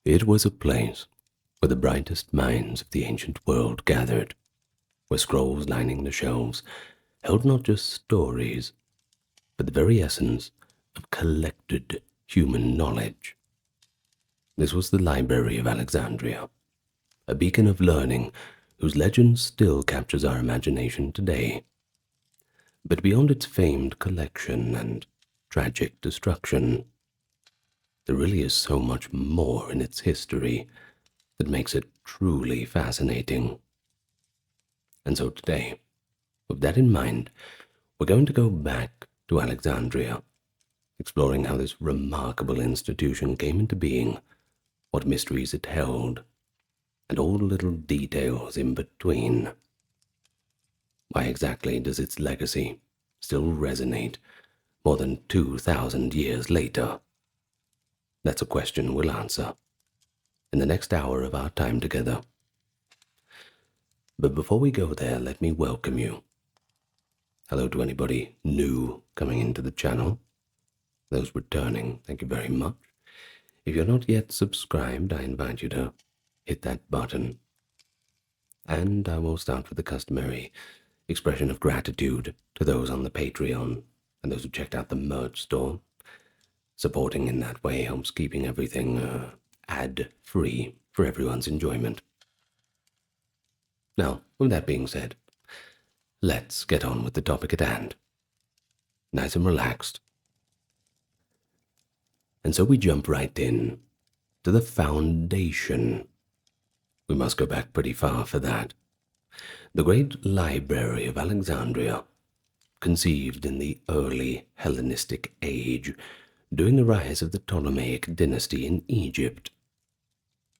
It was a place where the brightest minds of the ancient world gathered, where scrolls lining the shelves held not just stories, but the very essence of collected human knowledge. This was the Library of Alexandria, a beacon of learning whose legend still captures our imagination today. But beyond its famed collection and tragic destruction, there really is so much more in its history that makes it truly fascinating. And so today, with that in mind, we're going to go back to Alexandria, exploring how this remarkable institution came into being, what mysteries it held, and all the little details in between. Why exactly does its legacy still resonate more than 2,000 years later? That's a question we'll answer in the next hour of our time together. But before we go there, let me welcome you. Hello to anybody new coming into the channel. Those returning, thank you very much. If you're not yet subscribed, I invite you to hit that button. And I will start with the customary expression of gratitude to those on the Patreon and those who checked out the merch store. Supporting in that way helps keeping everything ad-free for everyone's enjoyment. Now, with that being said, let's get on with the topic at hand. Nice and relaxed. And so we jump right in to the foundation. We must go back pretty far for that. The great Library of Alexandria, conceived in the early Hellenistic age, during the rise of the Ptolemaic dynasty in Egypt.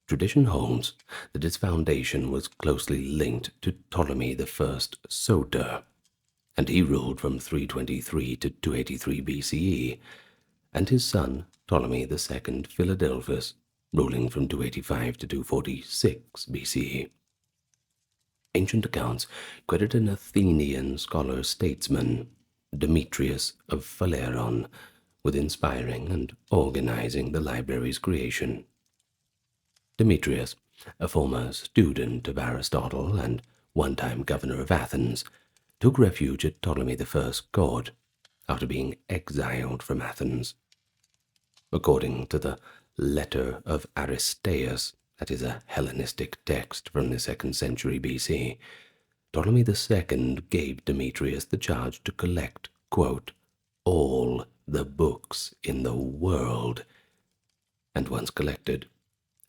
Tradition holds that its foundation was closely linked to Ptolemy I Soter, and he ruled from 323 to 283 BCE, and his son Ptolemy II Philadelphus, ruling from 285 to 246 BCE. Ancient accounts credit an Athenian scholar-statesman, Demetrius of Phaleron, with inspiring and organizing the library's creation. Demetrius, a former student of Aristotle and one-time governor of Athens, took refuge at Ptolemy I's court after being exiled from Athens. According to the Letter of Aristeas, that is a Hellenistic text from the 2nd century BC, Ptolemy II gave Demetrius the charge to collect, quote, all the books in the world, and once collected,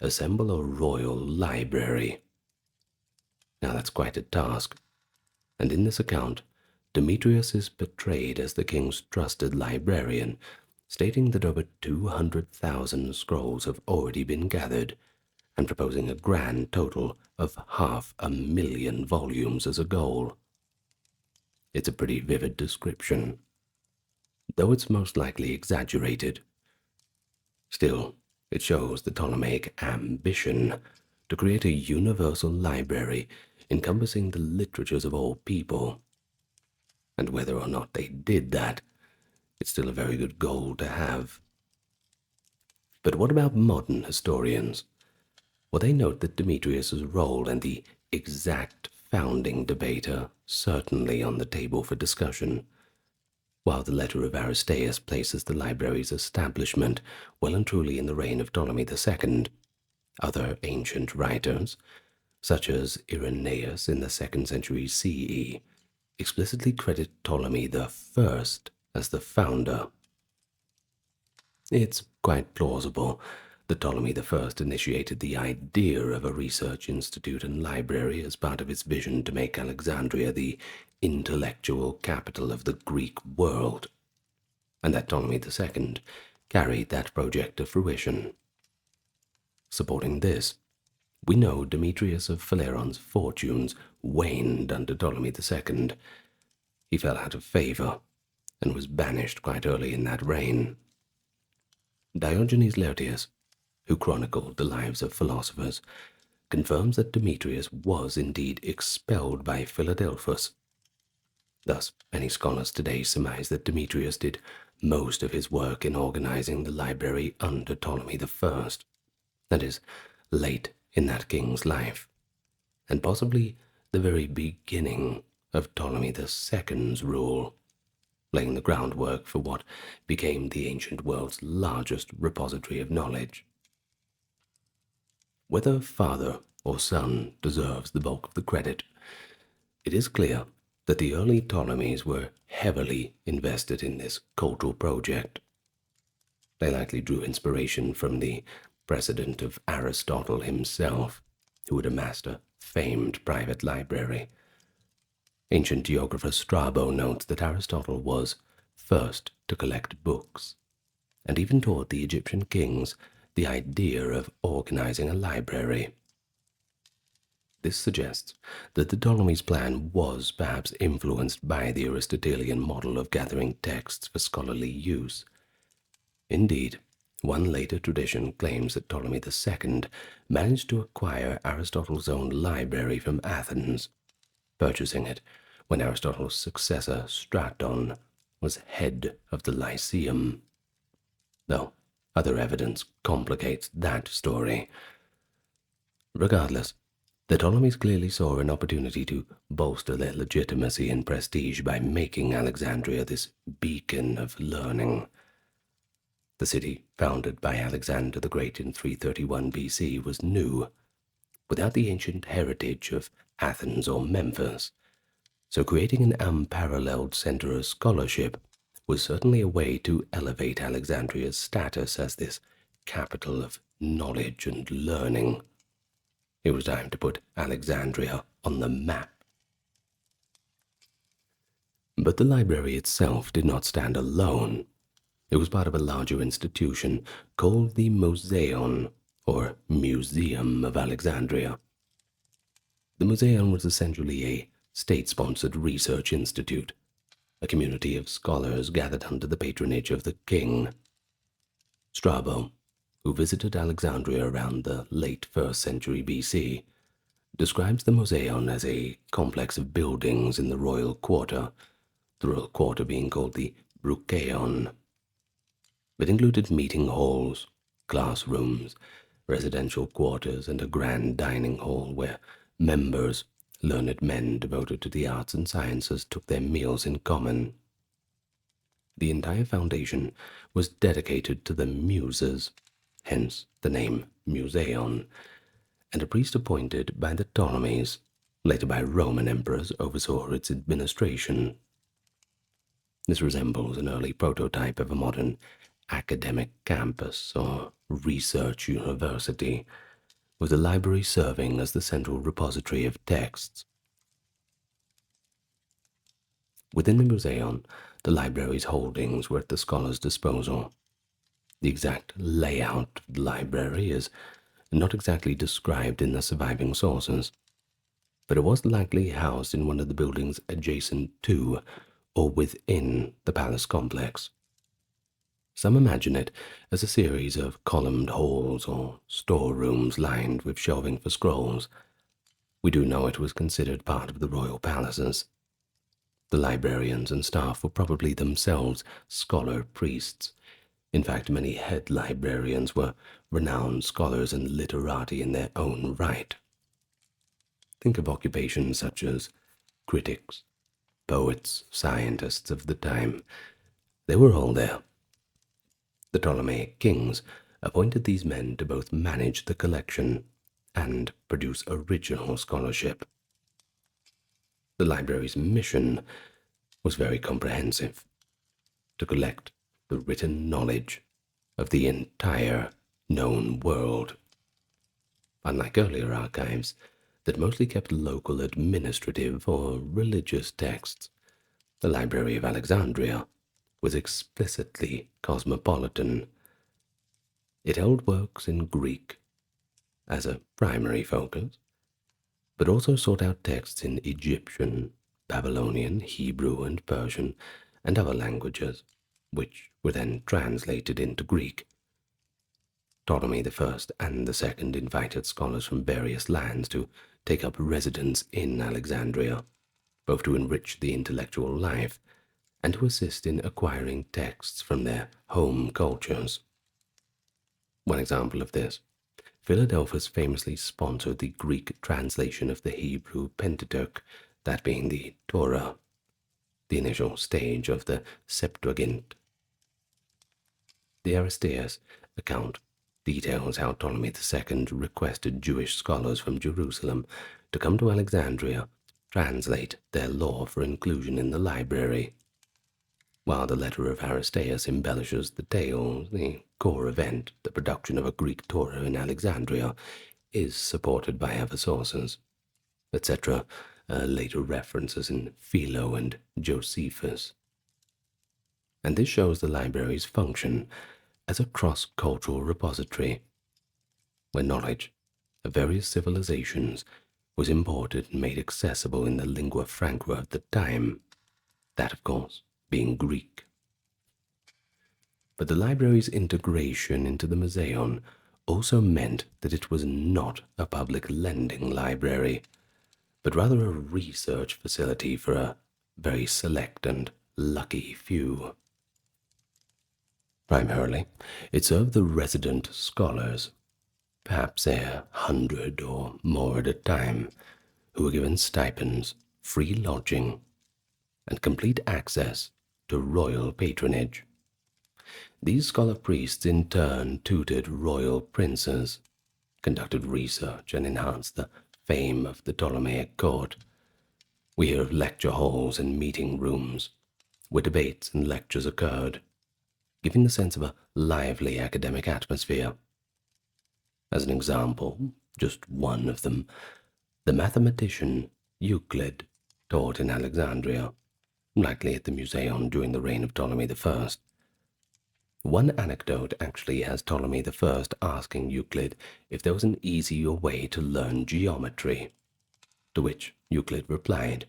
assemble a royal library. Now that's quite a task, and in this account, Demetrius is portrayed as the king's trusted librarian, stating that over 200,000 scrolls have already been gathered, and proposing a grand total of 500,000 volumes as a goal. It's a pretty vivid description, though it's most likely exaggerated. Still, it shows the Ptolemaic ambition to create a universal library encompassing the literatures of all people. And whether or not they did that, it's still a very good goal to have. But what about modern historians? Well, they note that Demetrius's role and the exact founding debate are certainly on the table for discussion. While the Letter of Aristeas places the library's establishment well and truly in the reign of Ptolemy II, other ancient writers, such as Irenaeus in the 2nd century CE, explicitly credit Ptolemy I as the founder. It's quite plausible that Ptolemy I initiated the idea of a research institute and library as part of his vision to make Alexandria the intellectual capital of the Greek world, and that Ptolemy II carried that project to fruition. Supporting this, we know Demetrius of Phaleron's fortunes waned under Ptolemy II. He fell out of favor and was banished quite early in that reign. Diogenes Laertius, who chronicled the lives of philosophers, confirms that Demetrius was indeed expelled by Philadelphus. Thus, many scholars today surmise that Demetrius did most of his work in organizing the library under Ptolemy I, that is, late in that king's life, and possibly the very beginning of Ptolemy II's rule, laying the groundwork for what became the ancient world's largest repository of knowledge. Whether father or son deserves the bulk of the credit, it is clear that the early Ptolemies were heavily invested in this cultural project. They likely drew inspiration from the precedent of Aristotle himself, who had amassed a famed private library. Ancient geographer Strabo notes that Aristotle was first to collect books, and even taught the Egyptian kings the idea of organizing a library. This suggests that the Ptolemies' plan was perhaps influenced by the Aristotelian model of gathering texts for scholarly use. Indeed, one later tradition claims that Ptolemy II managed to acquire Aristotle's own library from Athens, purchasing it when Aristotle's successor Straton was head of the Lyceum. Though other evidence complicates that story. Regardless, the Ptolemies clearly saw an opportunity to bolster their legitimacy and prestige by making Alexandria this beacon of learning. The city, founded by Alexander the Great in 331 BC, was new, without the ancient heritage of Athens or Memphis, so creating an unparalleled center of scholarship was certainly a way to elevate Alexandria's status as this capital of knowledge and learning. It was time to put Alexandria on the map. But the library itself did not stand alone. It was part of a larger institution called the Mouseion, or Museum of Alexandria. The Mouseion was essentially a state-sponsored research institute, a community of scholars gathered under the patronage of the king. Strabo, who visited Alexandria around the late 1st century BC, describes the Mouseion as a complex of buildings in the royal quarter, the royal quarter being called the Brucheion. It included meeting halls, classrooms, residential quarters, and a grand dining hall where members, learned men devoted to the arts and sciences, took their meals in common. The entire foundation was dedicated to the Muses, hence the name Mouseion, and a priest appointed by the Ptolemies, later by Roman emperors, oversaw its administration. This resembles an early prototype of a modern academic campus or research university, with the library serving as the central repository of texts. Within the Mouseion, the library's holdings were at the scholar's disposal. The exact layout of the library is not exactly described in the surviving sources, but it was likely housed in one of the buildings adjacent to or within the palace complex. Some imagine it as a series of columned halls or storerooms lined with shelving for scrolls. We do know it was considered part of the royal palaces. The librarians and staff were probably themselves scholar priests. In fact, many head librarians were renowned scholars and literati in their own right. Think of occupations such as critics, poets, scientists of the time. They were all there. The Ptolemaic kings appointed these men to both manage the collection and produce original scholarship. The library's mission was very comprehensive: to collect the written knowledge of the entire known world. Unlike earlier archives that mostly kept local administrative or religious texts, the Library of Alexandria was explicitly cosmopolitan. It held works in Greek as a primary focus, but also sought out texts in Egyptian, Babylonian, Hebrew, and Persian, and other languages, which were then translated into Greek. Ptolemy I and II invited scholars from various lands to take up residence in Alexandria, both to enrich the intellectual life and to assist in acquiring texts from their home cultures. One example of this Philadelphus famously sponsored the Greek translation of the Hebrew Pentateuch, that being the Torah, the initial stage of the Septuagint. The Eratosthenes account details how Ptolemy II requested Jewish scholars from Jerusalem to come to Alexandria to translate their law for inclusion in the library. While the letter of Eratosthenes embellishes the tale, the core event, the production of a Greek Torah in Alexandria, is supported by other sources, etc., later references in Philo and Josephus. And this shows the library's function as a cross-cultural repository, where knowledge of various civilizations was imported and made accessible in the lingua franca of the time, that, of course, being Greek. But the library's integration into the Mouseion also meant that it was not a public lending library, but rather a research facility for a very select and lucky few. Primarily, it served the resident scholars, perhaps 100 or more at a time, who were given stipends, free lodging, and complete access to royal patronage. These scholar priests in turn tutored royal princes, conducted research, and enhanced the fame of the Ptolemaic court. We hear of lecture halls and meeting rooms, where debates and lectures occurred, giving the sense of a lively academic atmosphere. As an example, just one of them, the mathematician Euclid taught in Alexandria, likely at the Mouseion during the reign of Ptolemy I. One anecdote actually has Ptolemy I asking Euclid if there was an easier way to learn geometry, to which Euclid replied,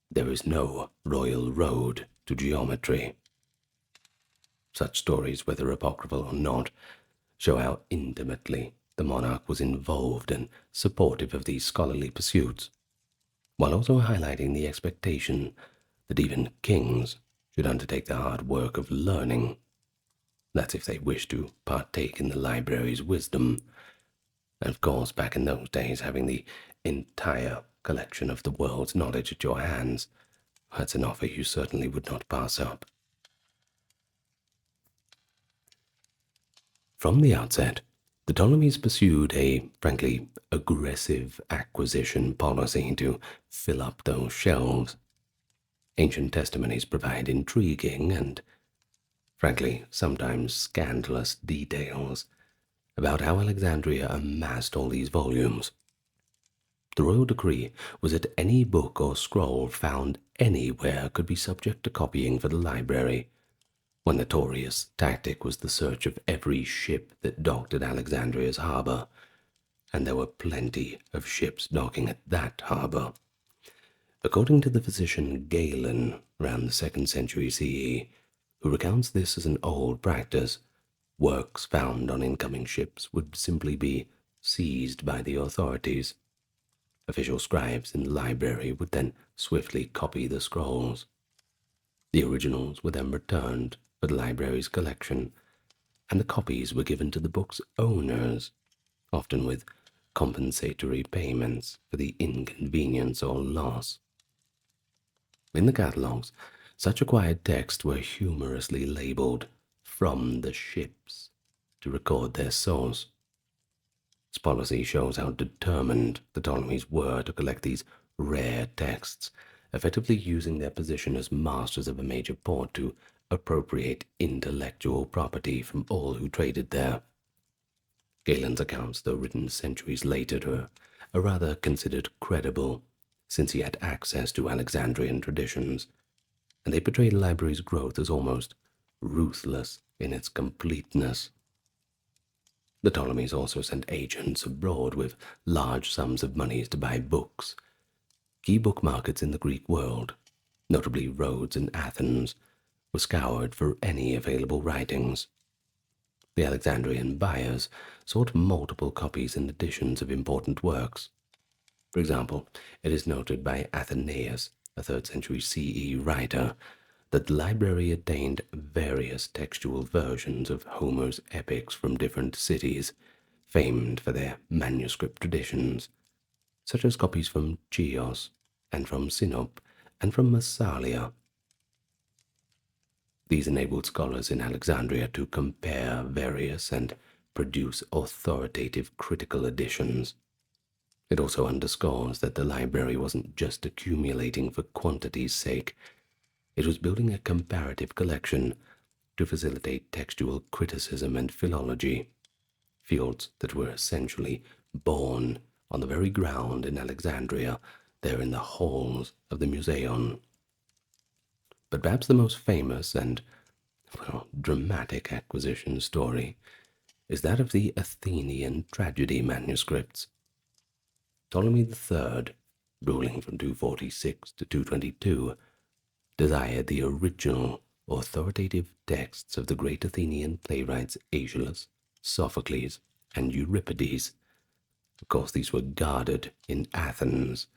"There is no royal road to geometry." Such stories, whether apocryphal or not, show how intimately the monarch was involved and supportive of these scholarly pursuits, while also highlighting the expectation that even kings should undertake the hard work of learning. That's if they wish to partake in the library's wisdom. And of course, back in those days, having the entire collection of the world's knowledge at your hands, that's an offer you certainly would not pass up. From the outset, the Ptolemies pursued a, frankly, aggressive acquisition policy to fill up those shelves. Ancient testimonies provide intriguing and, frankly, sometimes scandalous details about how Alexandria amassed all these volumes. The royal decree was that any book or scroll found anywhere could be subject to copying for the library. One notorious tactic was the search of every ship that docked at Alexandria's harbor, and there were plenty of ships docking at that harbor. According to the physician Galen, around the 2nd century CE, who recounts this as an old practice, works found on incoming ships would simply be seized by the authorities. Official scribes in the library would then swiftly copy the scrolls. The originals were then returned for the library's collection, and the copies were given to the book's owners, often with compensatory payments for the inconvenience or loss. In the catalogues, such acquired texts were humorously labeled "from the ships" to record their source. This policy shows how determined the Ptolemies were to collect these rare texts, effectively using their position as masters of a major port to appropriate intellectual property from all who traded there. Galen's accounts, though written centuries later, are rather considered credible, since he had access to Alexandrian traditions, and they portray the library's growth as almost ruthless in its completeness. The Ptolemies also sent agents abroad with large sums of money to buy books. Key book markets in the Greek world, notably Rhodes and Athens, were scoured for any available writings. The Alexandrian buyers sought multiple copies and editions of important works. For example, it is noted by Athenaeus, a 3rd century CE writer, that the library obtained various textual versions of Homer's epics from different cities, famed for their manuscript traditions, such as copies from Chios and from Sinope and from Massalia. These enabled scholars in Alexandria to compare various and produce authoritative critical editions. It also underscores that the library wasn't just accumulating for quantity's sake, it was building a comparative collection to facilitate textual criticism and philology, fields that were essentially born on the very ground in Alexandria, there in the halls of the Mouseion. But perhaps the most famous and, well, dramatic acquisition story is that of the Athenian tragedy manuscripts. Ptolemy III, ruling from 246 to 222, desired the original authoritative texts of the great Athenian playwrights Aeschylus, Sophocles, and Euripides. Of course, these were guarded in Athens.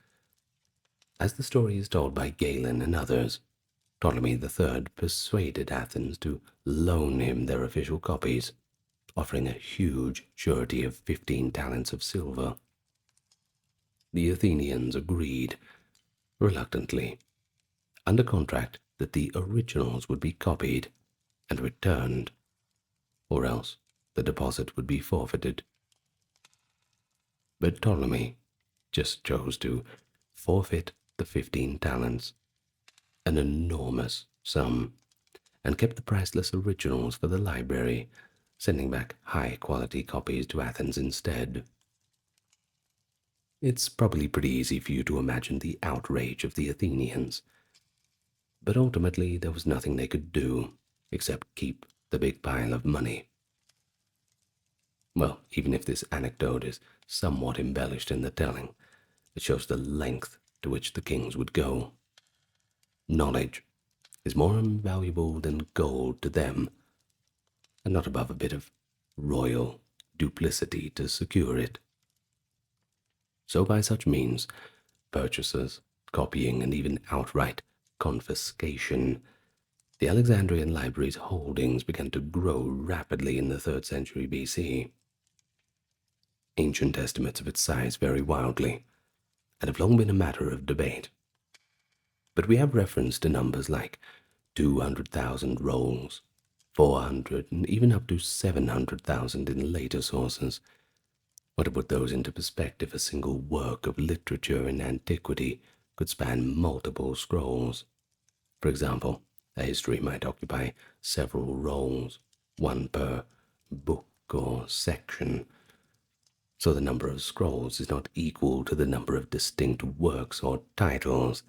As the story is told by Galen and others, Ptolemy III persuaded Athens to loan him their official copies, offering a huge surety of 15 talents of silver. The Athenians agreed, reluctantly, under contract that the originals would be copied and returned, or else the deposit would be forfeited. But Ptolemy just chose to forfeit the 15 talents, an enormous sum, and kept the priceless originals for the library, sending back high-quality copies to Athens instead. It's probably pretty easy for you to imagine the outrage of the Athenians, but ultimately there was nothing they could do except keep the big pile of money. Well, even if this anecdote is somewhat embellished in the telling, it shows the length to which the kings would go. Knowledge is more invaluable than gold to them, and not above a bit of royal duplicity to secure it. So by such means, purchases, copying, and even outright confiscation, the Alexandrian library's holdings began to grow rapidly in the 3rd century BC. Ancient estimates of its size vary wildly, and have long been a matter of debate. But we have reference to numbers like 200,000 rolls, 400, and even up to 700,000 in later sources. Or to put those into perspective, a single work of literature in antiquity could span multiple scrolls. For example, a history might occupy several rolls, one per book or section. So the number of scrolls is not equal to the number of distinct works or titles.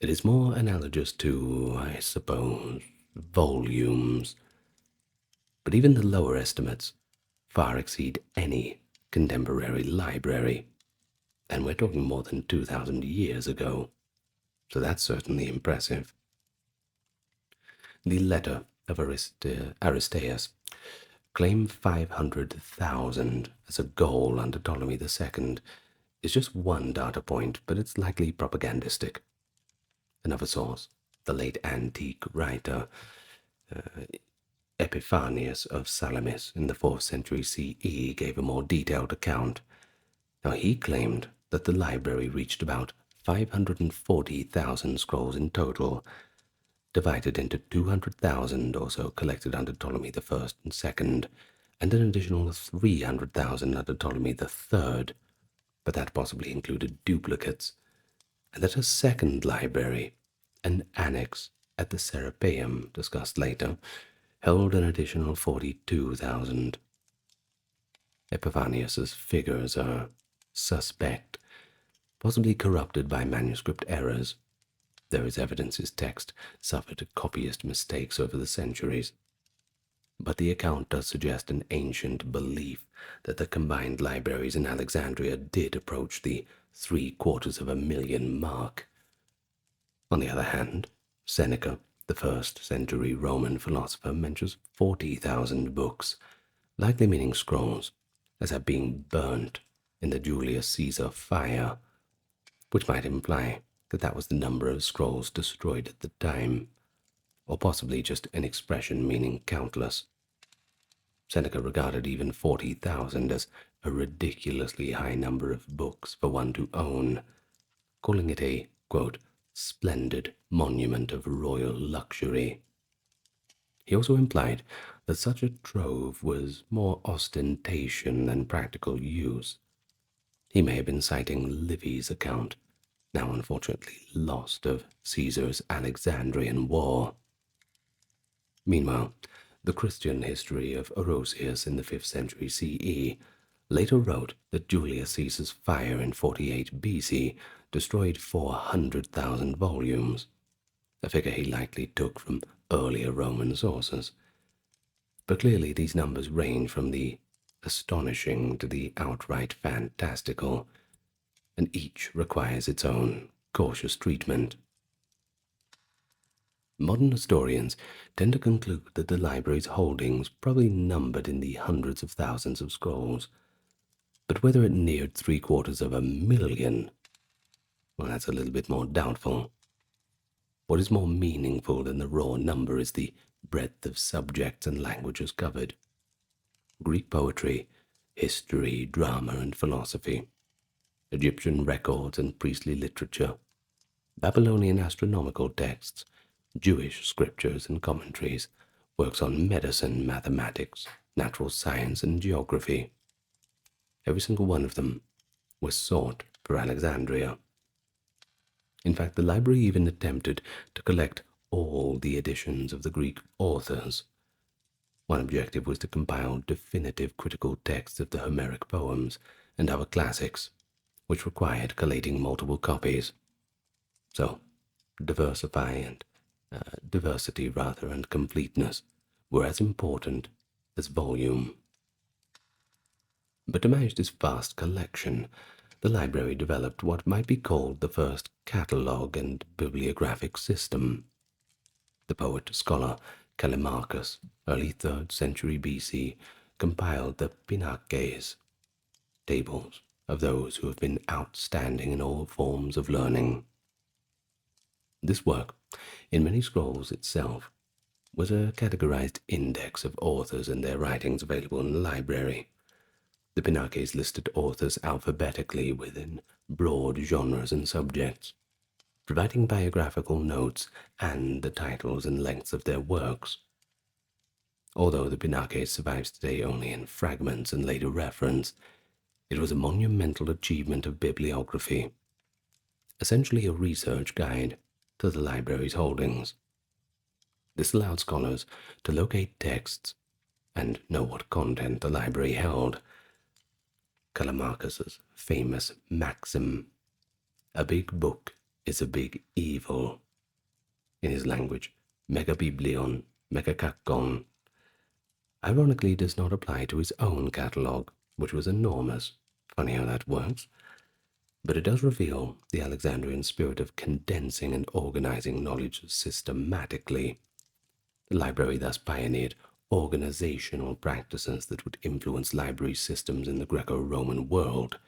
It is more analogous to, I suppose, volumes. But even the lower estimates far exceed any contemporary library, and we're talking more than 2,000 years ago, so that's certainly impressive. The letter of Aristeas claimed 500,000 as a goal under Ptolemy II is just one data point, but it's likely propagandistic. Another source, the late antique writer Epiphanius of Salamis in the 4th century CE, gave a more detailed account. Now he claimed that the library reached about 540,000 scrolls in total, divided into 200,000 or so collected under Ptolemy I and II, and an additional 300,000 under Ptolemy III, but that possibly included duplicates, and that a second library, an annex at the Serapeum, discussed later, held an additional 42,000. Epiphanius's figures are suspect, possibly corrupted by manuscript errors. There is evidence his text suffered copyist mistakes over the centuries. But the account does suggest an ancient belief that the combined libraries in Alexandria did approach the 750,000 mark. On the other hand, Seneca, the 1st century Roman philosopher, mentions 40,000 books, likely meaning scrolls, as have been burnt in the Julius Caesar fire, which might imply that that was the number of scrolls destroyed at the time, or possibly just an expression meaning countless. Seneca regarded even 40,000 as a ridiculously high number of books for one to own, calling it a, quote, splendid monument of royal luxury. He also implied that such a trove was more ostentation than practical use. He may have been citing Livy's account, now unfortunately lost, of Caesar's Alexandrian War. Meanwhile, the Christian history of Orosius in the 5th century CE later wrote that Julius Caesar's fire in 48 BC destroyed 400,000 volumes, a figure he likely took from earlier Roman sources. But clearly these numbers range from the astonishing to the outright fantastical, and each requires its own cautious treatment. Modern historians tend to conclude that the library's holdings probably numbered in the hundreds of thousands of scrolls, but whether it neared 750,000, well, that's a little bit more doubtful. What is more meaningful than the raw number is the breadth of subjects and languages covered. Greek poetry, history, drama, and philosophy, Egyptian records and priestly literature, Babylonian astronomical texts, Jewish scriptures and commentaries, works on medicine, mathematics, natural science, and geography. Every single one of them was sought for Alexandria. In fact, the library even attempted to collect all the editions of the Greek authors. One objective was to compile definitive critical texts of the Homeric poems and other classics, which required collating multiple copies. So, diversity and completeness were as important as volume. But to manage this vast collection, the library developed what might be called the first catalogue and bibliographic system. The poet-scholar Callimachus, early 3rd century BC, compiled the Pinakes, tables of those who have been outstanding in all forms of learning. This work, in many scrolls itself, was a categorized index of authors and their writings available in the library. The Pinakes listed authors alphabetically within broad genres and subjects, providing biographical notes and the titles and lengths of their works. Although the Pinakes survives today only in fragments and later reference, it was a monumental achievement of bibliography, essentially a research guide to the library's holdings. This allowed scholars to locate texts and know what content the library held. Callimachus's famous maxim, "A big book is a big evil," in his language, megabiblion, megakakon, ironically does not apply to his own catalogue, which was enormous. Funny how that works. But it does reveal the Alexandrian spirit of condensing and organizing knowledge systematically. The library thus pioneered organizational practices that would influence library systems in the Greco-Roman world.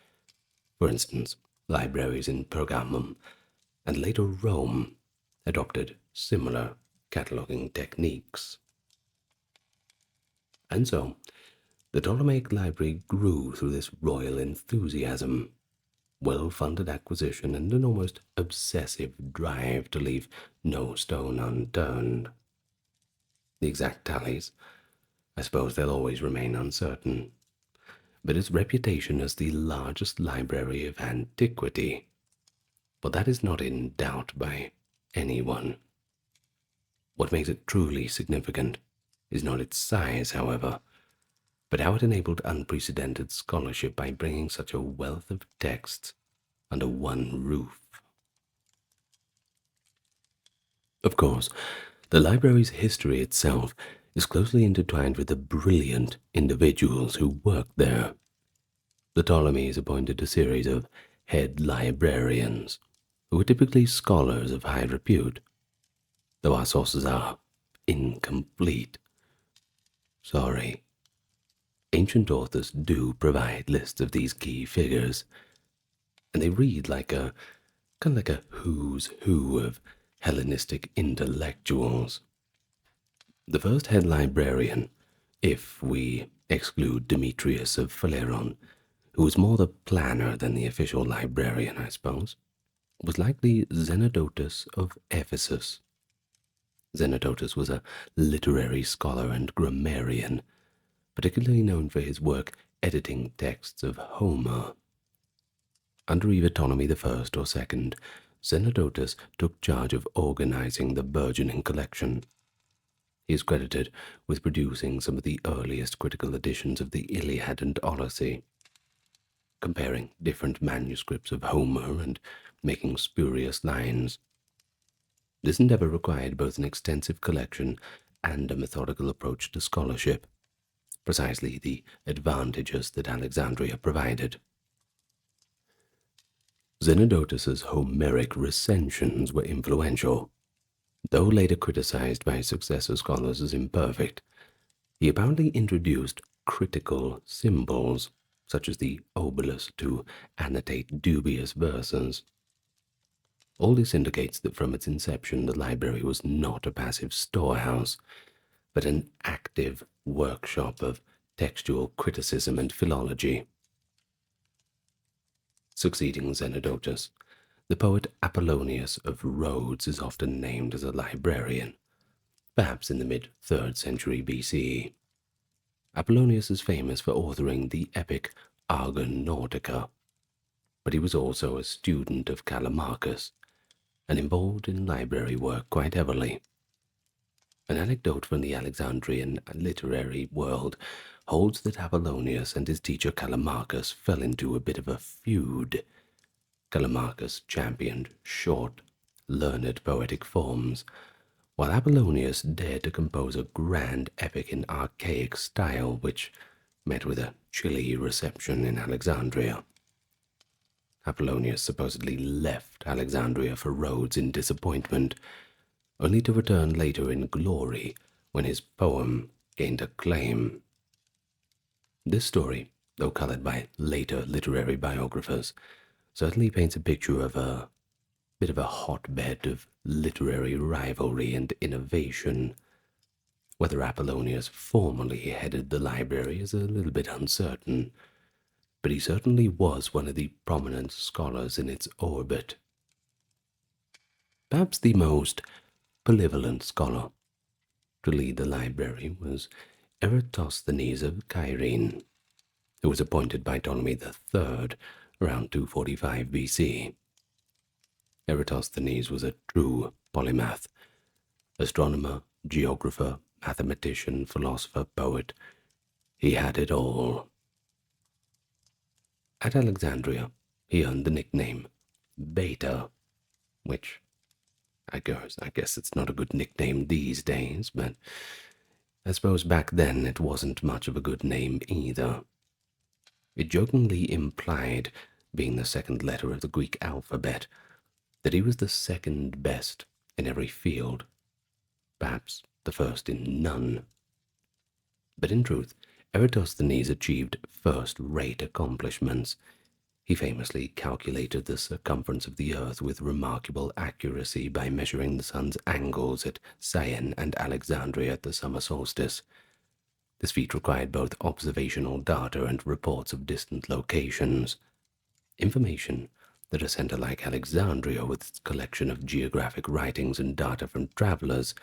For instance, libraries in Pergamum and later Rome adopted similar cataloging techniques. And so, the Ptolemaic library grew through this royal enthusiasm, well-funded acquisition, and an almost obsessive drive to leave no stone unturned. The exact tallies, I suppose they'll always remain uncertain, but its reputation as the largest library of antiquity, well, that is not in doubt by anyone. What makes it truly significant is not its size, however, but how it enabled unprecedented scholarship by bringing such a wealth of texts under one roof. Of course, the library's history itself is closely intertwined with the brilliant individuals who worked there. The Ptolemies appointed a series of head librarians, who were typically scholars of high repute, though our sources are incomplete. Sorry. Ancient authors do provide lists of these key figures, and they read like a who's who of Hellenistic intellectuals. The first head librarian, if we exclude Demetrius of Phaleron, who was more the planner than the official librarian, I suppose, was likely Zenodotus of Ephesus. Zenodotus was a literary scholar and grammarian, particularly known for his work editing texts of Homer. Under either Ptolemy I or II, Zenodotus took charge of organizing the burgeoning collection. He is credited with producing some of the earliest critical editions of the Iliad and Odyssey, comparing different manuscripts of Homer and making spurious lines. This endeavor required both an extensive collection and a methodical approach to scholarship, precisely the advantages that Alexandria provided. Zenodotus's Homeric recensions were influential. Though later criticized by successor scholars as imperfect, he apparently introduced critical symbols, such as the obelisk, to annotate dubious verses. All this indicates that from its inception the library was not a passive storehouse, but an active workshop of textual criticism and philology. Succeeding Zenodotus, the poet Apollonius of Rhodes is often named as a librarian, perhaps in the mid-3rd century BCE. Apollonius is famous for authoring the epic Argonautica, but he was also a student of Callimachus and involved in library work quite heavily. An anecdote from the Alexandrian literary world holds that Apollonius and his teacher Callimachus fell into a bit of a feud. Callimachus championed short, learned poetic forms, while Apollonius dared to compose a grand epic in archaic style which met with a chilly reception in Alexandria. Apollonius supposedly left Alexandria for Rhodes in disappointment, only to return later in glory when his poem gained acclaim. This story, though colored by later literary biographers, certainly paints a picture of a bit of a hotbed of literary rivalry and innovation. Whether Apollonius formally headed the library is a little bit uncertain, but he certainly was one of the prominent scholars in its orbit. Perhaps the most polyvalent scholar to lead the library was Eratosthenes of Cyrene, who was appointed by Ptolemy III around 245 BC. Eratosthenes was a true polymath, astronomer, geographer, mathematician, philosopher, poet. He had it all. At Alexandria, he earned the nickname Beta, which I guess it's not a good nickname these days, but I suppose back then it wasn't much of a good name either. It jokingly implied, being the second letter of the Greek alphabet, that he was the second best in every field, perhaps the first in none. But in truth, Eratosthenes achieved first-rate accomplishments. He famously calculated the circumference of the earth with remarkable accuracy by measuring the sun's angles at Mouseion and Alexandria at the summer solstice. This feat required both observational data and reports of distant locations. Information that a center like Alexandria, with its collection of geographic writings and data from travelers,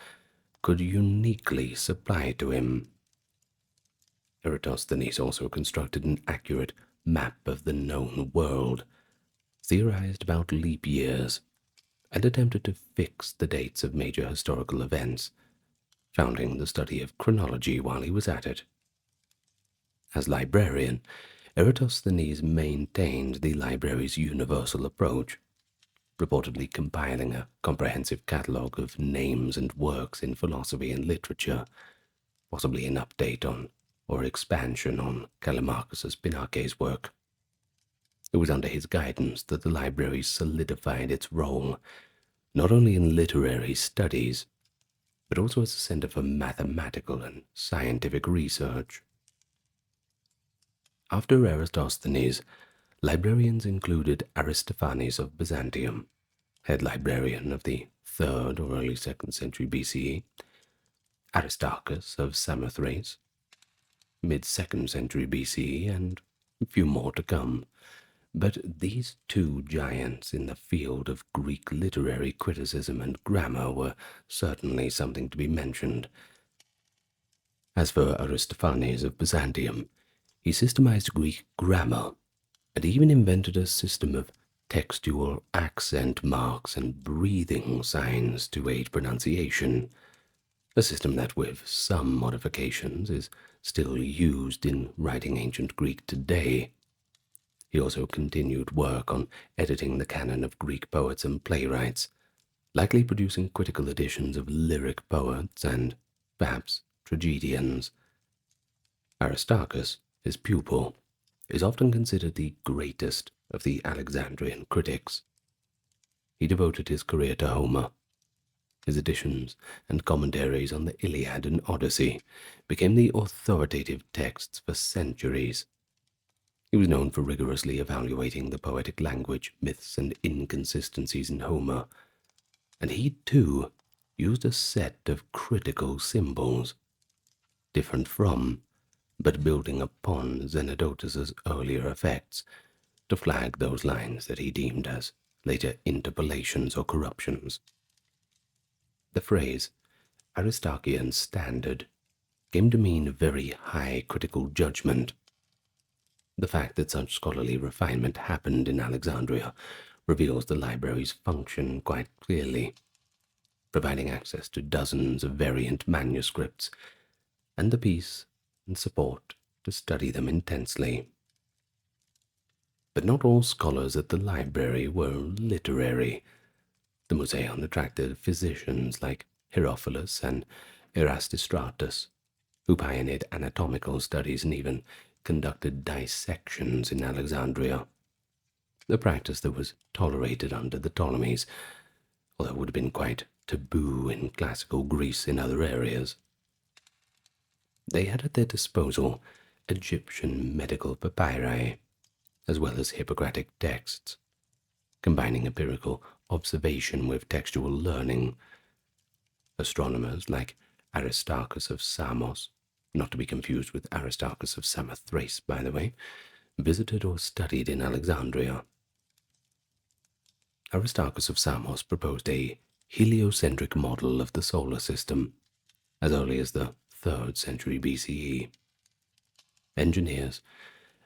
could uniquely supply to him. Eratosthenes also constructed an accurate map of the known world, theorized about leap years, and attempted to fix the dates of major historical events, founding the study of chronology while he was at it. As librarian, Eratosthenes maintained the library's universal approach, reportedly compiling a comprehensive catalogue of names and works in philosophy and literature, possibly an update on or expansion on Callimachus's Pinarches work. It was under his guidance that the library solidified its role, not only in literary studies, but also as a center for mathematical and scientific research. After Eratosthenes, librarians included Aristophanes of Byzantium, head librarian of the 3rd or early 2nd century BCE, Aristarchus of Samothrace, mid-2nd century BC, and a few more to come. But these two giants in the field of Greek literary criticism and grammar were certainly something to be mentioned. As for Aristophanes of Byzantium, he systemized Greek grammar and even invented a system of textual accent marks and breathing signs to aid pronunciation, a system that, with some modifications, is still used in writing ancient Greek today. He also continued work on editing the canon of Greek poets and playwrights, likely producing critical editions of lyric poets and, perhaps, tragedians. Aristarchus, his pupil, is often considered the greatest of the Alexandrian critics. He devoted his career to Homer. His editions and commentaries on the Iliad and Odyssey became the authoritative texts for centuries. He was known for rigorously evaluating the poetic language, myths, and inconsistencies in Homer, and he, too, used a set of critical symbols, different from, but building upon Zenodotus's earlier effects, to flag those lines that he deemed as later interpolations or corruptions. The phrase Aristarchian standard came to mean very high critical judgment. The fact that such scholarly refinement happened in Alexandria reveals the library's function quite clearly, providing access to dozens of variant manuscripts and the peace and support to study them intensely. But not all scholars at the library were literary. The Mouseion attracted physicians like Herophilus and Erasistratus, who pioneered anatomical studies and even conducted dissections in Alexandria, a practice that was tolerated under the Ptolemies, although it would have been quite taboo in classical Greece in other areas. They had at their disposal Egyptian medical papyri, as well as Hippocratic texts, combining empirical observation with textual learning. Astronomers like Aristarchus of Samos, not to be confused with Aristarchus of Samothrace, by the way, visited or studied in Alexandria. Aristarchus of Samos proposed a heliocentric model of the solar system as early as the 3rd century BCE. Engineers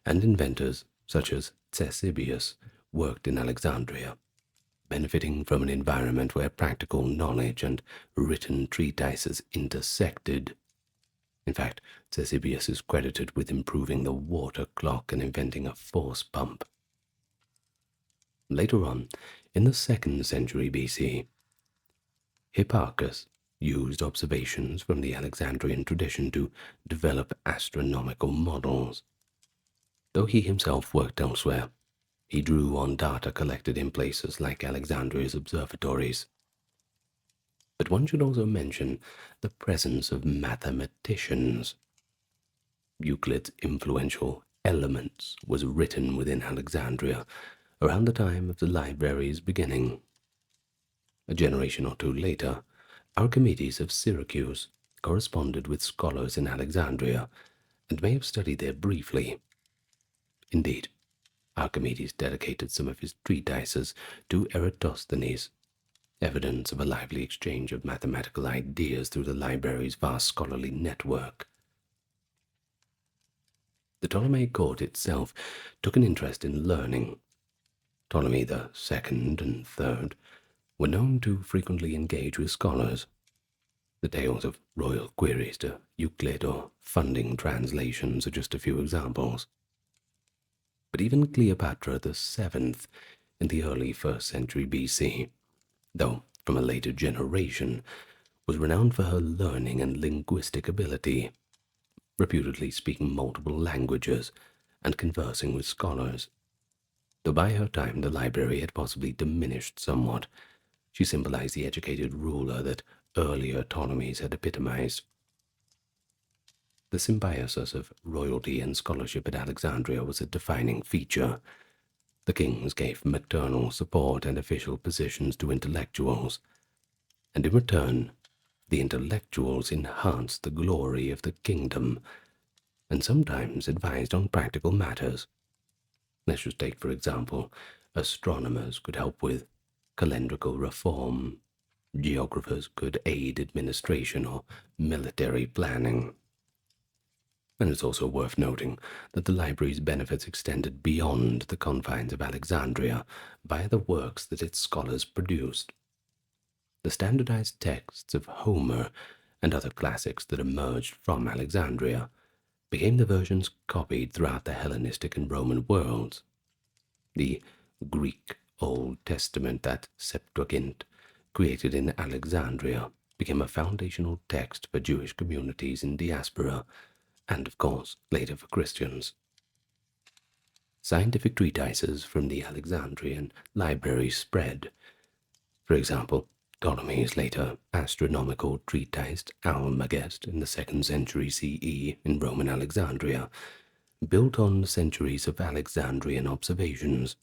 and inventors such as Ctesibius worked in Alexandria, benefiting from an environment where practical knowledge and written treatises intersected. In fact, Ctesibius is credited with improving the water clock and inventing a force pump. Later on, in the 2nd century BC, Hipparchus used observations from the Alexandrian tradition to develop astronomical models. Though he himself worked elsewhere, he drew on data collected in places like Alexandria's observatories. But one should also mention the presence of mathematicians. Euclid's influential Elements was written within Alexandria around the time of the library's beginning. A generation or two later, Archimedes of Syracuse corresponded with scholars in Alexandria and may have studied there briefly. Indeed, Archimedes dedicated some of his treatises to Eratosthenes, evidence of a lively exchange of mathematical ideas through the library's vast scholarly network. The Ptolemaic court itself took an interest in learning. Ptolemy the second and third were known to frequently engage with scholars. The tales of royal queries to Euclid or funding translations are just a few examples. But even Cleopatra the seventh in the early 1st century BC, though from a later generation, was renowned for her learning and linguistic ability, reputedly speaking multiple languages and conversing with scholars. Though by her time the library had possibly diminished somewhat, she symbolized the educated ruler that earlier Ptolemies had epitomized. The symbiosis of royalty and scholarship at Alexandria was a defining feature. The kings gave maternal support and official positions to intellectuals, and in return, the intellectuals enhanced the glory of the kingdom. and sometimes advised on practical matters. Let's just take, for example, astronomers could help with calendrical reform, geographers could aid administration or military planning. And it's also worth noting that the library's benefits extended beyond the confines of Alexandria via the works that its scholars produced. The standardized texts of Homer and other classics that emerged from Alexandria became the versions copied throughout the Hellenistic and Roman worlds. The Greek Old Testament, that Septuagint, created in Alexandria, became a foundational text for Jewish communities in diaspora, and of course later for Christians. Scientific treatises from the Alexandrian library spread. For example, Ptolemy's later astronomical treatise Almagest in the 2nd century CE in Roman Alexandria built on centuries of Alexandrian observations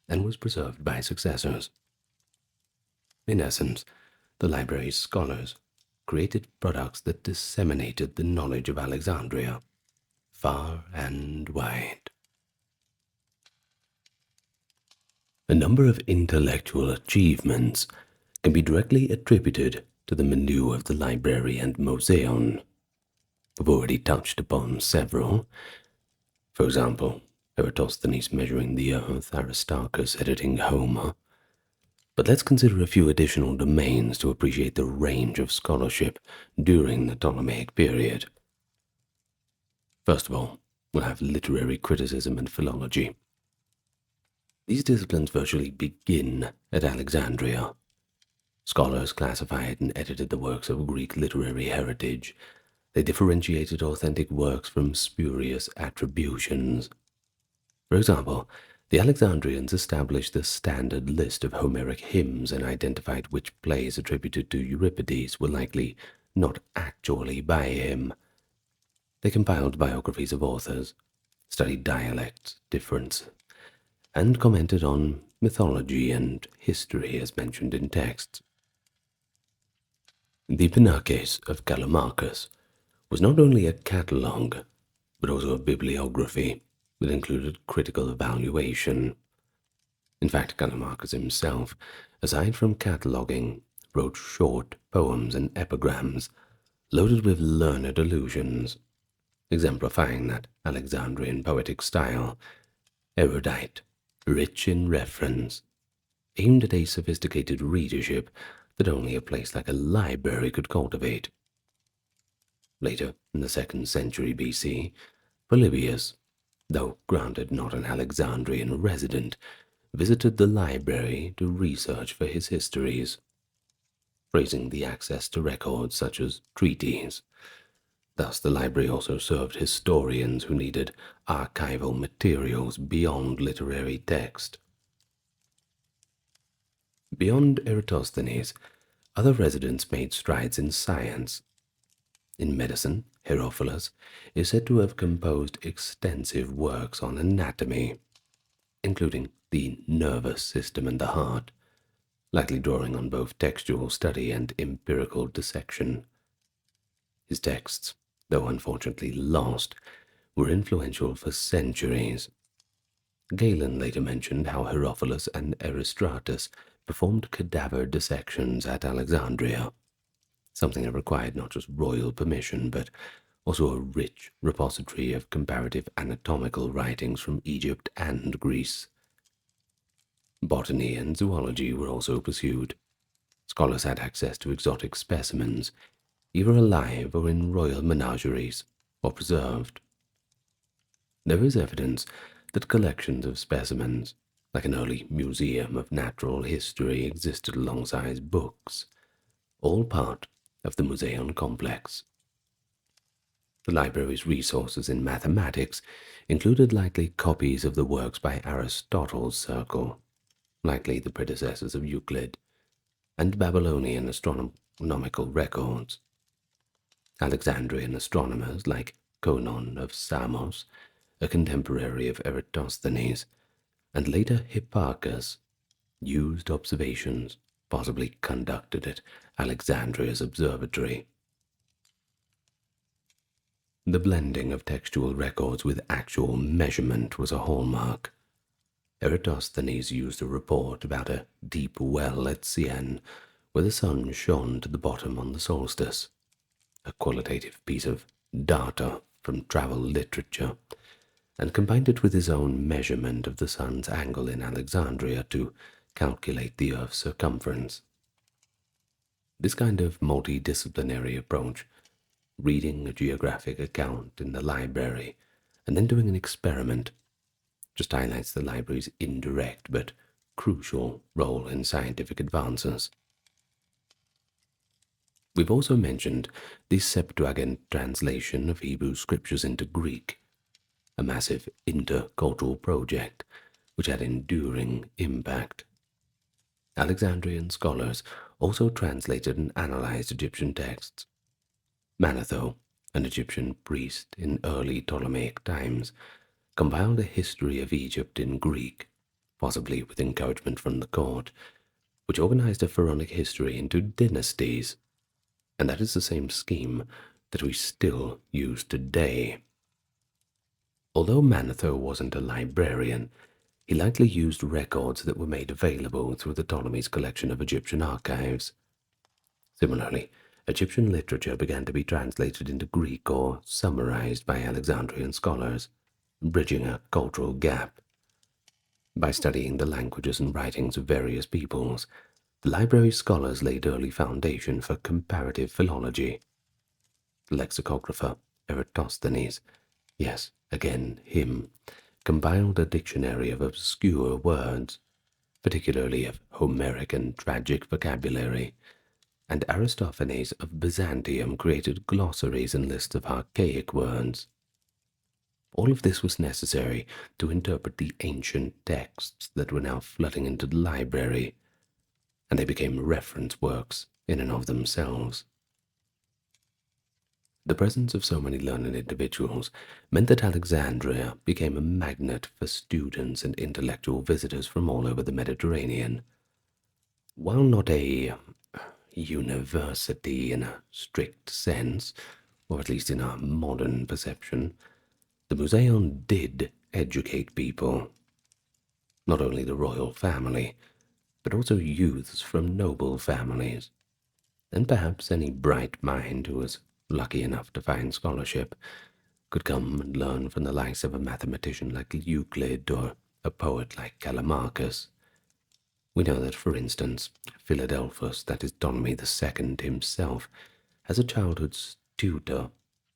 and was preserved by successors. In essence, the library's scholars created products that disseminated the knowledge of Alexandria far and wide. A number of intellectual achievements can be directly attributed to the milieu of the library and Mouseion. We've already touched upon several. For example, Eratosthenes measuring the earth, Aristarchus editing Homer. But let's consider a few additional domains to appreciate the range of scholarship during the Ptolemaic period. First of all, we'll have literary criticism and philology. These disciplines virtually begin at Alexandria. Scholars classified and edited the works of Greek literary heritage. They differentiated authentic works from spurious attributions. For example, the Alexandrians established the standard list of Homeric hymns and identified which plays attributed to Euripides were likely not actually by him. They compiled biographies of authors, studied dialects, difference, and commented on mythology and history as mentioned in texts. The Pinakes of Callimachus was not only a catalogue, but also a bibliography that included critical evaluation. In fact, Callimachus himself, aside from cataloguing, wrote short poems and epigrams loaded with learned allusions, exemplifying that Alexandrian poetic style, erudite, rich in reference, aimed at a sophisticated readership that only a place like a library could cultivate. Later, in the 2nd century BC, Polybius, though granted not an Alexandrian resident, visited the library to research for his histories, praising the access to records such as treaties. Thus, the library also served historians who needed archival materials beyond literary text. Beyond Eratosthenes, other residents made strides in science. In medicine, Herophilus is said to have composed extensive works on anatomy, including the nervous system and the heart, likely drawing on both textual study and empirical dissection. His texts, though unfortunately lost, were influential for centuries. Galen later mentioned how Herophilus and Aristratus performed cadaver dissections at Alexandria, something that required not just royal permission, but also a rich repository of comparative anatomical writings from Egypt and Greece. Botany and zoology were also pursued. Scholars had access to exotic specimens, either alive or in royal menageries, or preserved. There is evidence that collections of specimens, like an early museum of natural history, existed alongside books, all part of the Mouseion complex. The library's resources in mathematics included likely copies of the works by Aristotle's circle, likely the predecessors of Euclid, and Babylonian astronomical records. Alexandrian astronomers like Conon of Samos, a contemporary of Eratosthenes, and later Hipparchus, used observations possibly conducted at Alexandria's observatory. The blending of textual records with actual measurement was a hallmark. Eratosthenes used a report about a deep well at Mouseion where the sun shone to the bottom on the solstice, a qualitative piece of data from travel literature, and combined it with his own measurement of the sun's angle in Alexandria to calculate the Earth's circumference. This kind of multidisciplinary approach, reading a geographic account in the library and then doing an experiment, just highlights the library's indirect but crucial role in scientific advances. We've also mentioned the Septuagint translation of Hebrew scriptures into Greek, a massive intercultural project which had enduring impact. Alexandrian scholars also translated and analyzed Egyptian texts. Manetho, an Egyptian priest in early Ptolemaic times, compiled a history of Egypt in Greek, possibly with encouragement from the court, which organized a pharaonic history into dynasties, and that is the same scheme that we still use today. Although Manetho wasn't a librarian, he likely used records that were made available through the Ptolemy's collection of Egyptian archives. Similarly, Egyptian literature began to be translated into Greek or summarized by Alexandrian scholars, bridging a cultural gap. By studying the languages and writings of various peoples, the library scholars laid early foundation for comparative philology. The lexicographer Eratosthenes, yes, again him, compiled a dictionary of obscure words, particularly of Homeric and tragic vocabulary, and Aristophanes of Byzantium created glossaries and lists of archaic words. All of this was necessary to interpret the ancient texts that were now flooding into the library, and they became reference works in and of themselves. The presence of so many learned individuals meant that Alexandria became a magnet for students and intellectual visitors from all over the Mediterranean. While not a university in a strict sense, or at least in our modern perception, the Mouseion did educate people, not only the royal family, but also youths from noble families, and perhaps any bright mind who was lucky enough to find scholarship could come and learn from the likes of a mathematician like Euclid or a poet like Callimachus. We know that, for instance, Philadelphus, that is Ptolemy II himself, has a childhood tutor,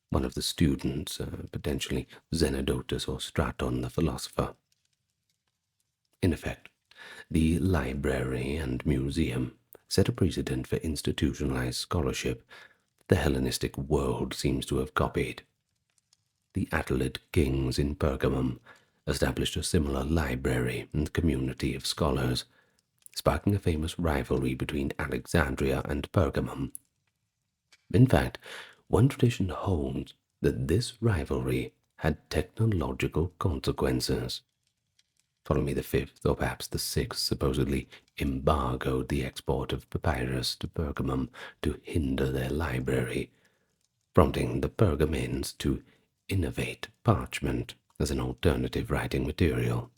one of the students, potentially Zenodotus or Straton the philosopher. In effect, the library and museum set a precedent for institutionalized scholarship the Hellenistic world seems to have copied. The Attalid kings in Pergamum established a similar library and community of scholars, sparking a famous rivalry between Alexandria and Pergamum. In fact, one tradition holds that this rivalry had technological consequences. Ptolemy V, or perhaps the VI, supposedly embargoed the export of papyrus to Pergamum to hinder their library, prompting the Pergamins to innovate parchment as an alternative writing material.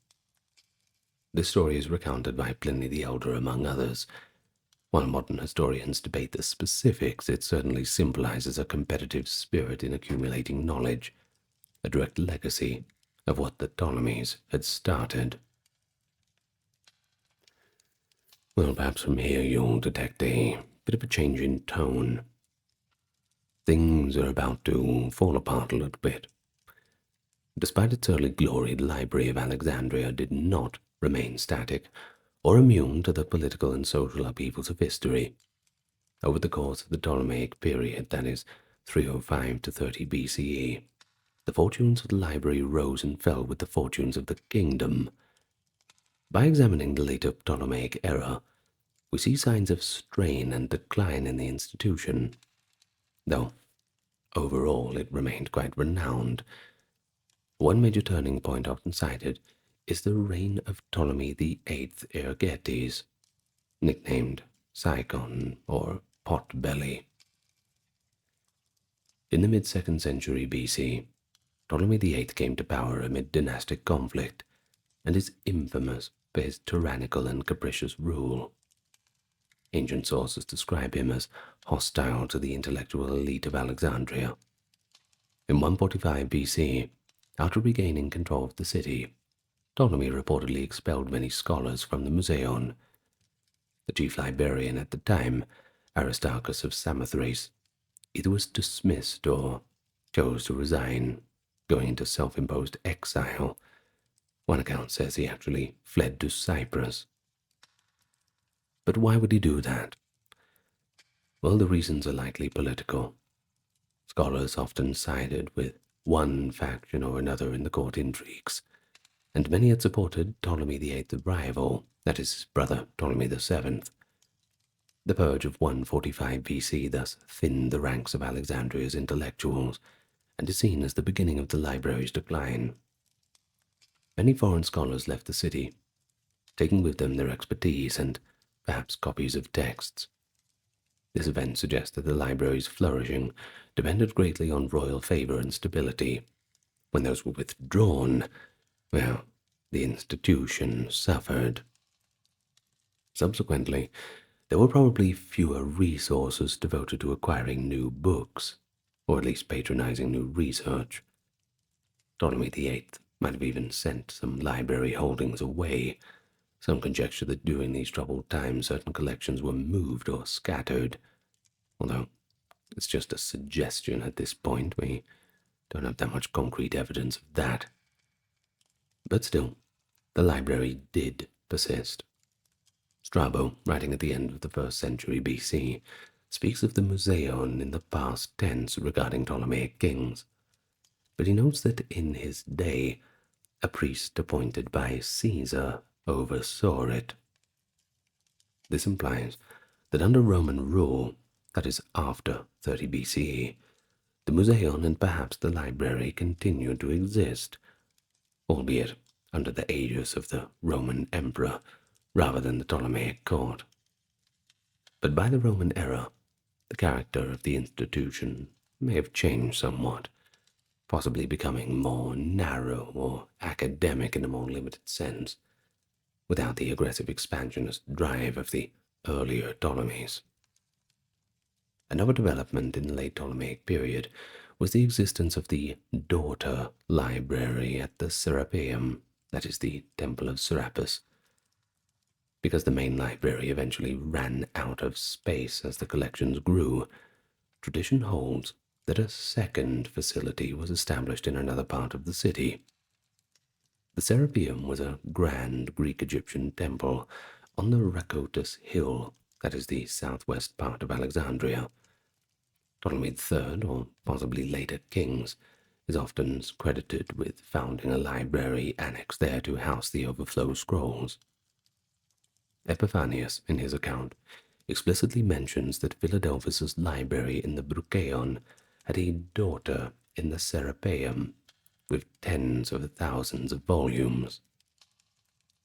This story is recounted by Pliny the Elder, among others. While modern historians debate the specifics, it certainly symbolizes a competitive spirit in accumulating knowledge, a direct legacy of what the Ptolemies had started. Well, perhaps from here you'll detect a bit of a change in tone. Things are about to fall apart a little bit. Despite its early glory, the Library of Alexandria did not remain static or immune to the political and social upheavals of history. Over the course of the Ptolemaic period, that is, 305 to 30 BCE, the fortunes of the library rose and fell with the fortunes of the kingdom. By examining the later Ptolemaic era, we see signs of strain and decline in the institution, though overall it remained quite renowned. One major turning point often cited is the reign of Ptolemy VIII Ergetes, nicknamed Sicon or Potbelly. In the mid-2nd century BC, Ptolemy VIII came to power amid dynastic conflict and is infamous for his tyrannical and capricious rule. Ancient sources describe him as hostile to the intellectual elite of Alexandria. In 145 BC, after regaining control of the city, Ptolemy reportedly expelled many scholars from the Mouseion. The chief librarian at the time, Aristarchus of Samothrace, either was dismissed or chose to resign, going into self-imposed exile. One account says he actually fled to Cyprus. But why would he do that? Well, the reasons are likely political. Scholars often sided with one faction or another in the court intrigues, and many had supported Ptolemy VIII's rival, that is his brother Ptolemy VII. The purge of 145 BC thus thinned the ranks of Alexandria's intellectuals, and is seen as the beginning of the library's decline. Many foreign scholars left the city, taking with them their expertise and perhaps copies of texts. This event suggests that the library's flourishing depended greatly on royal favor and stability. When those were withdrawn, well, the institution suffered. Subsequently, there were probably fewer resources devoted to acquiring new books, or at least patronizing new research. Ptolemy VIII might have even sent some library holdings away. Some conjecture that during these troubled times certain collections were moved or scattered, although it's just a suggestion at this point. We don't have that much concrete evidence of that. But still, the library did persist. Strabo, writing at the end of the 1st century BC, speaks of the Mouseion in the past tense regarding Ptolemaic kings, but he notes that in his day a priest appointed by Caesar oversaw it. This implies that under Roman rule, that is after 30 BCE, the Mouseion and perhaps the library continued to exist, albeit under the aegis of the Roman emperor rather than the Ptolemaic court. But by the Roman era, the character of the institution may have changed somewhat, possibly becoming more narrow or academic in a more limited sense, without the aggressive expansionist drive of the earlier Ptolemies. Another development in the late Ptolemaic period was the existence of the daughter library at the Serapeum, that is the Temple of Serapis. Because the main library eventually ran out of space as the collections grew, tradition holds that a second facility was established in another part of the city. The Serapeum was a grand Greek-Egyptian temple on the Rakotis Hill, that is the southwest part of Alexandria. Ptolemy III, or possibly later kings, is often credited with founding a library annex there to house the overflow scrolls. Epiphanius, in his account, explicitly mentions that Philadelphus's library in the Brucheion had a daughter in the Serapeum, with tens of thousands of volumes.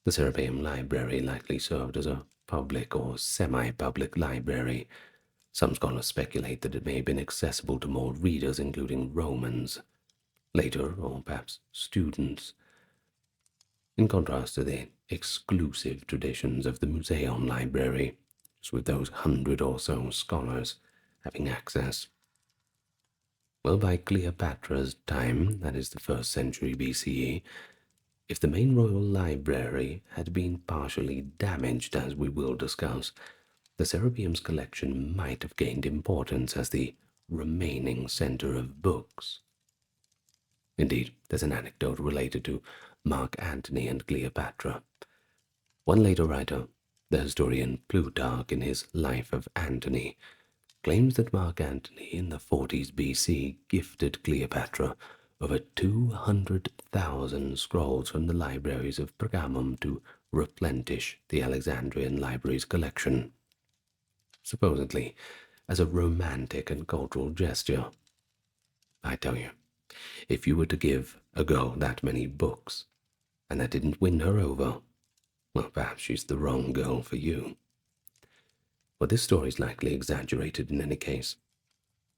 The Serapeum library likely served as a public or semi-public library. Some scholars speculate that it may have been accessible to more readers, including Romans, later, or perhaps students, in contrast to the exclusive traditions of the Mouseion library, just with those 100 or so scholars having access. Well, by Cleopatra's time, that is the 1st century BCE, if the main royal library had been partially damaged, as we will discuss, the Serapeum's collection might have gained importance as the remaining center of books. Indeed, there's an anecdote related to Mark Antony and Cleopatra. One later writer, the historian Plutarch in his Life of Antony, claims that Mark Antony in the 40s BC gifted Cleopatra over 200,000 scrolls from the libraries of Pergamum to replenish the Alexandrian library's collection, supposedly as a romantic and cultural gesture. I tell you, if you were to give a girl that many books, and that didn't win her over, well, perhaps she's the wrong girl for you. But this story is likely exaggerated in any case.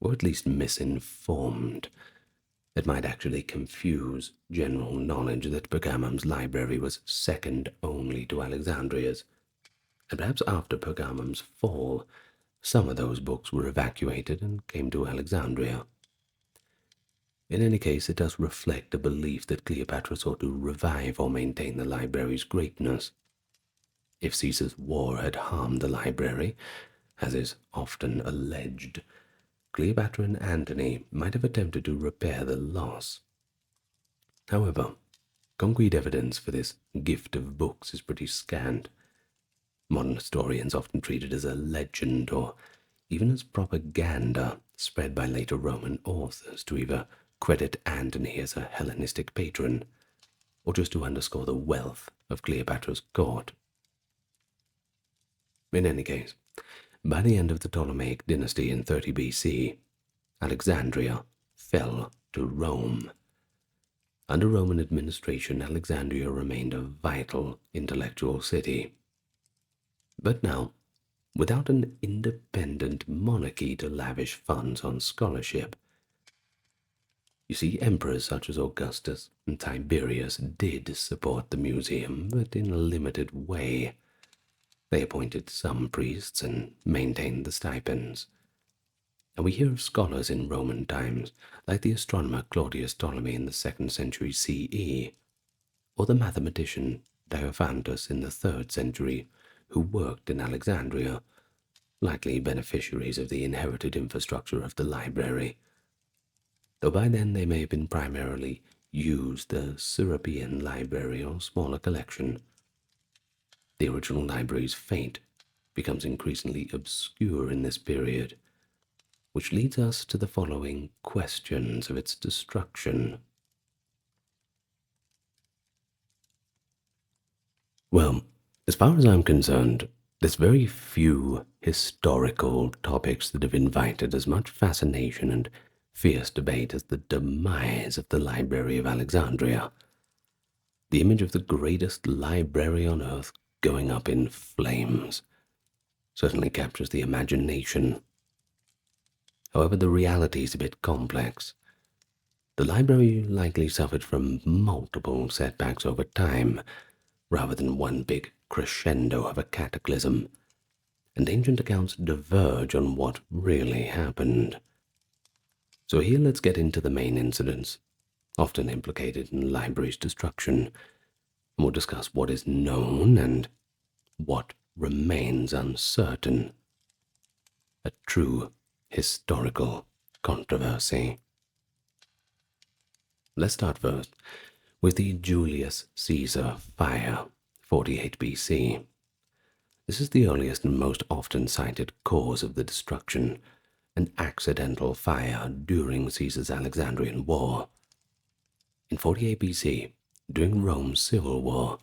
or at least misinformed. It might actually confuse general knowledge that Pergamon's library was second only to Alexandria's, and perhaps after Pergamon's fall, some of those books were evacuated and came to Alexandria. In any case, it does reflect a belief that Cleopatra sought to revive or maintain the library's greatness. If Caesar's war had harmed the library, as is often alleged, Cleopatra and Antony might have attempted to repair the loss. However, concrete evidence for this gift of books is pretty scant. Modern historians often treat it as a legend or even as propaganda spread by later Roman authors to either credit Antony as a Hellenistic patron or just to underscore the wealth of Cleopatra's court. In any case, by the end of the Ptolemaic dynasty in 30 BC, Alexandria fell to Rome. Under Roman administration, Alexandria remained a vital intellectual city. But now, without an independent monarchy to lavish funds on scholarship, you see, emperors such as Augustus and Tiberius did support the Mouseion, but in a limited way. They appointed some priests and maintained the stipends. And we hear of scholars in Roman times, like the astronomer Claudius Ptolemy in the 2nd century CE, or the mathematician Diophantus in the 3rd century, who worked in Alexandria, likely beneficiaries of the inherited infrastructure of the library, though by then they may have been primarily used the Syropian library or smaller collection. The original library's fate becomes increasingly obscure in this period, which leads us to the following questions of its destruction. Well, as far as I'm concerned, there's very few historical topics that have invited as much fascination and fierce debate as the demise of the Library of Alexandria. The image of the greatest library on earth going up in flames certainly captures the imagination. However, the reality is a bit complex. The library likely suffered from multiple setbacks over time, rather than one big crescendo of a cataclysm, and ancient accounts diverge on what really happened. So here let's get into the main incidents, often implicated in the library's destruction, and we'll discuss what is known and what remains uncertain. A true historical controversy. Let's start first with the Julius Caesar fire, 48 BC. This is the earliest and most often cited cause of the destruction, an accidental fire during Caesar's Alexandrian War. In 48 BC, during Rome's civil war,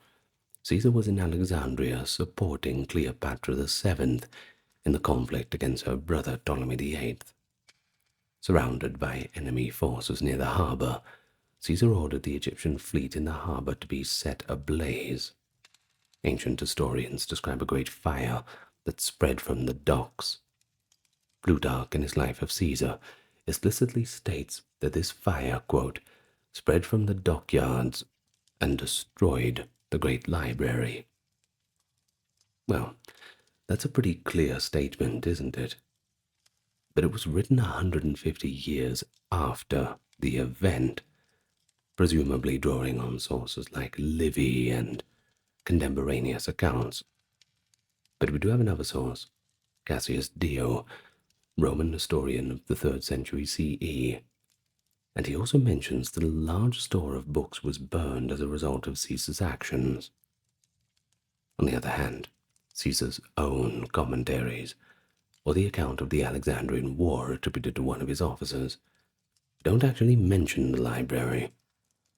Caesar was in Alexandria supporting Cleopatra VII in the conflict against her brother Ptolemy VIII. Surrounded by enemy forces near the harbor, Caesar ordered the Egyptian fleet in the harbor to be set ablaze. Ancient historians describe a great fire that spread from the docks. Plutarch, in his Life of Caesar, explicitly states that this fire, quote, spread from the dockyards and destroyed the great library. Well, that's a pretty clear statement, isn't it? But it was written 150 years after the event, presumably drawing on sources like Livy and contemporaneous accounts. But we do have another source, Cassius Dio, Roman historian of the 3rd century CE, and he also mentions that a large store of books was burned as a result of Caesar's actions. On the other hand, Caesar's own commentaries, or the account of the Alexandrian War attributed to one of his officers, don't actually mention the library,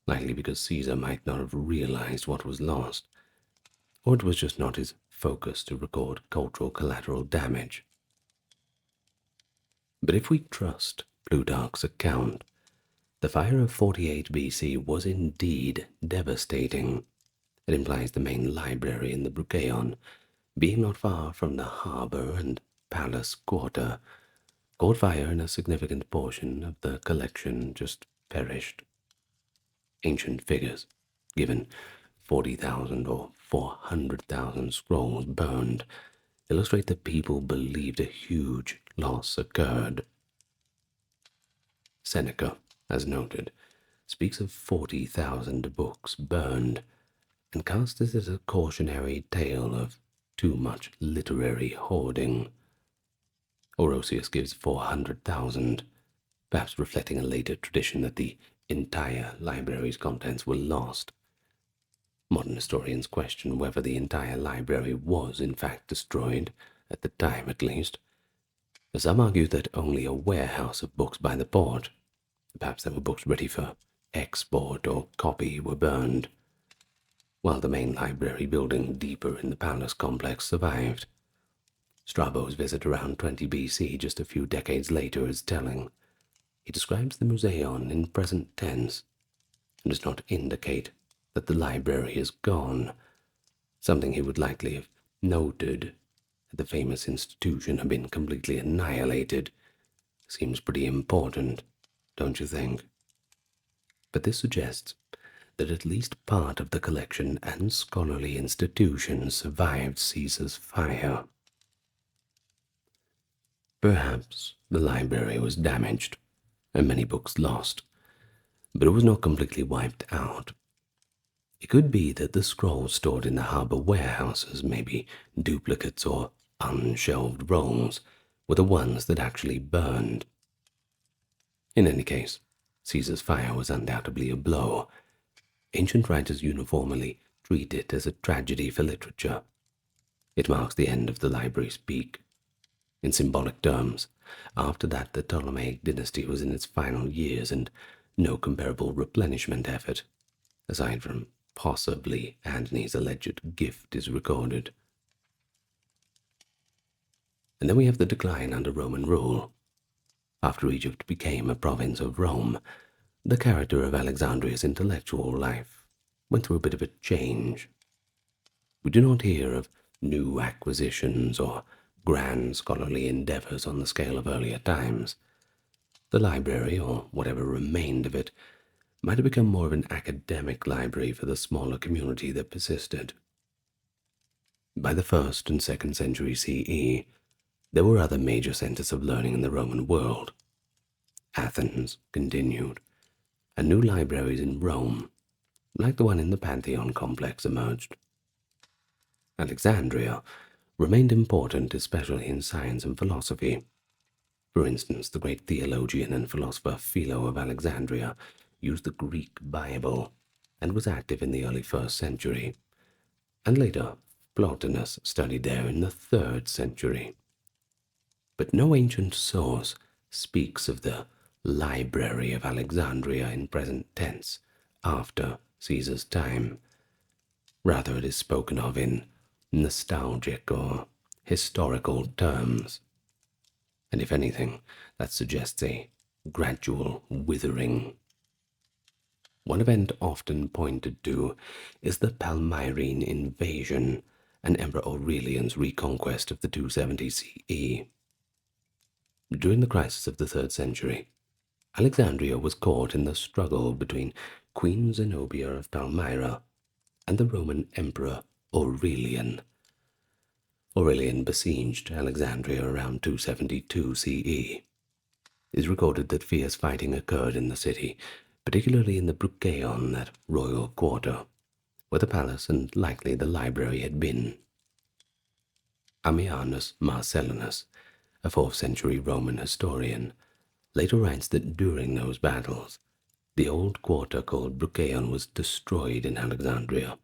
likely because Caesar might not have realized what was lost, or it was just not his focus to record cultural collateral damage. But if we trust Plutarch's account, the fire of 48 BC was indeed devastating. It implies the main library in the Mouseion, being not far from the harbor and palace quarter, caught fire and a significant portion of the collection just perished. Ancient figures, given 40,000 or 400,000 scrolls burned, illustrate that people believed a huge loss occurred. Seneca, as noted, speaks of 40,000 books burned and casts it as a cautionary tale of too much literary hoarding. Orosius gives 400,000, perhaps reflecting a later tradition that the entire library's contents were lost. Modern historians question whether the entire library was in fact destroyed, at the time at least. Some argue that only a warehouse of books by the port, perhaps there were books ready for export or copy, were burned, while the main library building deeper in the palace complex survived. Strabo's visit around 20 BC, just a few decades later, is telling. He describes the Mouseion in present tense and does not indicate that the library is gone, something he would likely have noted that the famous institution had been completely annihilated. Seems pretty important, don't you think? But this suggests that at least part of the collection and scholarly institution survived Caesar's fire. Perhaps the library was damaged and many books lost, but it was not completely wiped out. It could be that the scrolls stored in the harbor warehouses, maybe duplicates or unshelved rolls, were the ones that actually burned. In any case, Caesar's fire was undoubtedly a blow. Ancient writers uniformly treat it as a tragedy for literature. It marks the end of the library's peak. In symbolic terms, after that the Ptolemaic dynasty was in its final years, and no comparable replenishment effort, aside from possibly Antony's alleged gift, is recorded. And then we have the decline under Roman rule. After Egypt became a province of Rome, the character of Alexandria's intellectual life went through a bit of a change. We do not hear of new acquisitions or grand scholarly endeavors on the scale of earlier times. The library, or whatever remained of it, might have become more of an academic library for the smaller community that persisted. By the 1st and 2nd century CE, there were other major centers of learning in the Roman world. Athens continued, and new libraries in Rome, like the one in the Pantheon complex, emerged. Alexandria remained important, especially in science and philosophy. For instance, the great theologian and philosopher Philo of Alexandria used the Greek Bible and was active in the early 1st century, and later Plotinus studied there in the 3rd century. But no ancient source speaks of the Library of Alexandria in present tense after Caesar's time. Rather, it is spoken of in nostalgic or historical terms. And if anything, that suggests a gradual withering. One event often pointed to is the Palmyrene invasion and Emperor Aurelian's reconquest of the 270 CE. During the crisis of the 3rd century, Alexandria was caught in the struggle between Queen Zenobia of Palmyra and the Roman Emperor Aurelian. Aurelian besieged Alexandria around 272 CE. It is recorded that fierce fighting occurred in the city, particularly in the Brucheion, that royal quarter, where the palace and likely the library had been. Ammianus Marcellinus, a 4th century Roman historian, later writes that during those battles, the old quarter called Brucheion was destroyed in Alexandria.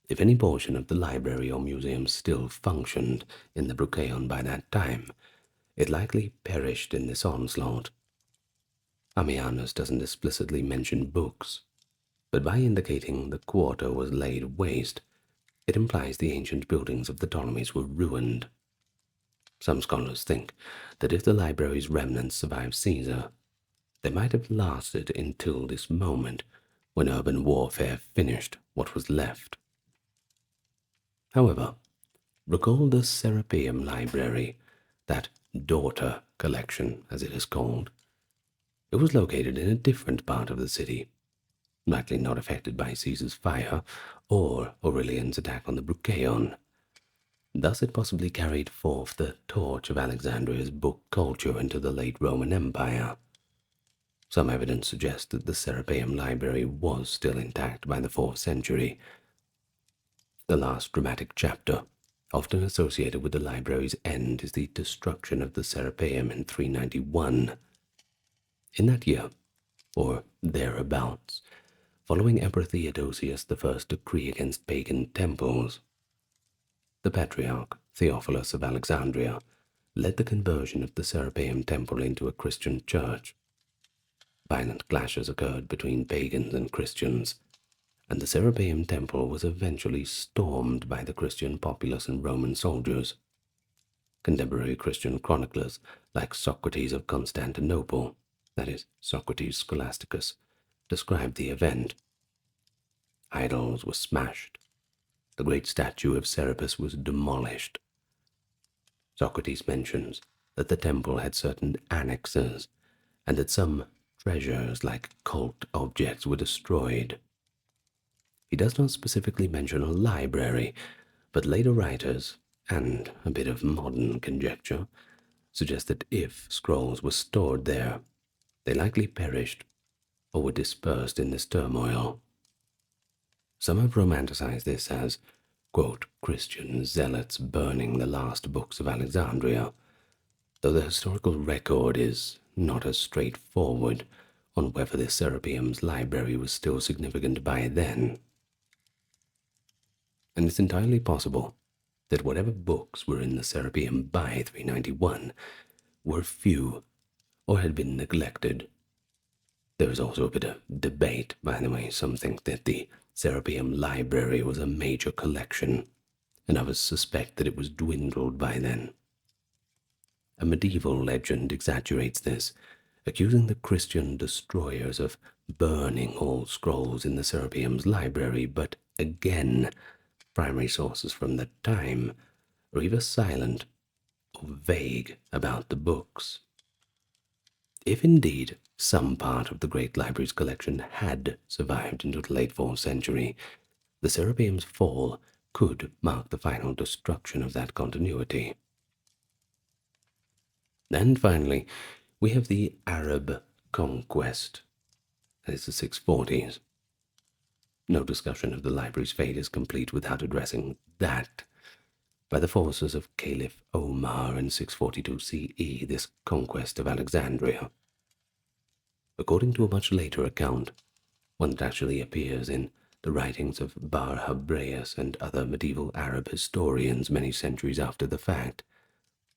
If any portion of the library or museum still functioned in the Brucheion by that time, it likely perished in this onslaught. Ammianus doesn't explicitly mention books, but by indicating the quarter was laid waste, it implies the ancient buildings of the Ptolemies were ruined. Some scholars think that if the library's remnants survived Caesar, they might have lasted until this moment when urban warfare finished what was left. However, recall the Serapeum Library, that daughter collection, as it is called. It was located in a different part of the city, likely not affected by Caesar's fire or Aurelian's attack on the Brucheion. Thus it possibly carried forth the torch of Alexandria's book culture into the late Roman Empire. Some evidence suggests that the Serapeum library was still intact by the 4th century. The last dramatic chapter, often associated with the library's end, is the destruction of the Serapeum in 391. In that year, or thereabouts, following Emperor Theodosius I's decree against pagan temples, the Patriarch Theophilus of Alexandria led the conversion of the Serapeum temple into a Christian church. Violent clashes occurred between pagans and Christians, and the Serapeum temple was eventually stormed by the Christian populace and Roman soldiers. Contemporary Christian chroniclers like Socrates of Constantinople, that is, Socrates Scholasticus, described the event. Idols were smashed. The great statue of Serapis was demolished. Socrates mentions that the temple had certain annexes, and that some treasures like cult objects were destroyed. He does not specifically mention a library, but later writers, and a bit of modern conjecture, suggest that if scrolls were stored there, they likely perished or were dispersed in this turmoil. Some have romanticized this as, quote, Christian zealots burning the last books of Alexandria, though the historical record is not as straightforward on whether the Serapeum's library was still significant by then. And it's entirely possible that whatever books were in the Serapeum by 391 were few or had been neglected. There is also a bit of debate, by the way. Some think that the Serapeum library was a major collection, and others suspect that it was dwindled by then. A medieval legend exaggerates this, accusing the Christian destroyers of burning all scrolls in the Serapeum's library, but again, primary sources from the time are either silent or vague about the books. If indeed some part of the great library's collection had survived into the late 4th century, the Serapeum's fall could mark the final destruction of that continuity. And finally, we have the Arab conquest, that is the 640s. No discussion of the library's fate is complete without addressing that. By the forces of Caliph Omar in 642 CE, this conquest of Alexandria. According to a much later account, one that actually appears in the writings of Bar-Habraeus and other medieval Arab historians many centuries after the fact,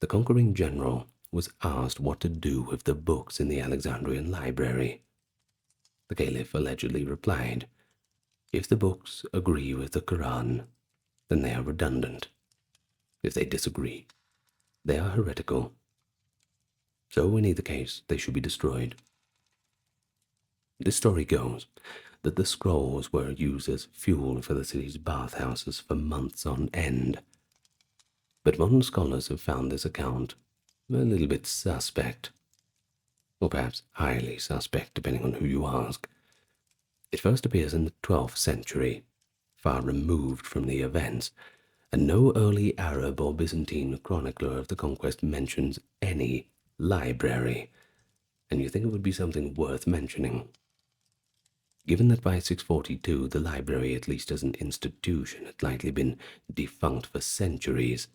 the conquering general was asked what to do with the books in the Alexandrian library. The Caliph allegedly replied, "If the books agree with the Quran, then they are redundant. If they disagree, they are heretical. So in either case, they should be destroyed." This story goes that the scrolls were used as fuel for the city's bathhouses for months on end. But modern scholars have found this account a little bit suspect, or perhaps highly suspect, depending on who you ask. It first appears in the 12th century, far removed from the events, and no early Arab or Byzantine chronicler of the conquest mentions any library, and you think it would be something worth mentioning. Given that by 642 the library, at least as an institution, had likely been defunct for centuries,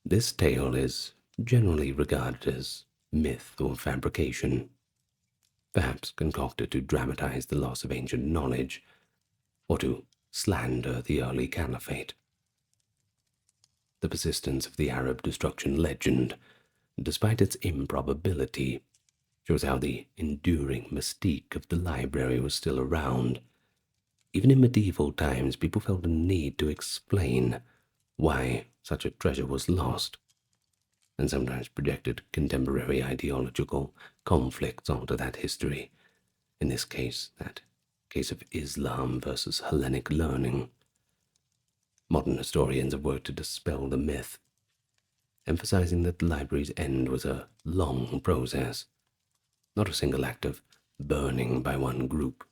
this tale is generally regarded as myth or fabrication, perhaps concocted to dramatize the loss of ancient knowledge, or to slander the early caliphate. The persistence of the Arab destruction legend, despite its improbability, shows how the enduring mystique of the library was still around. Even in medieval times, people felt a need to explain why such a treasure was lost, and sometimes projected contemporary ideological conflicts onto that history. In this case, that case of Islam versus Hellenic learning. Modern historians have worked to dispel the myth. emphasizing that the library's end was a long process, not a single act of burning by one group.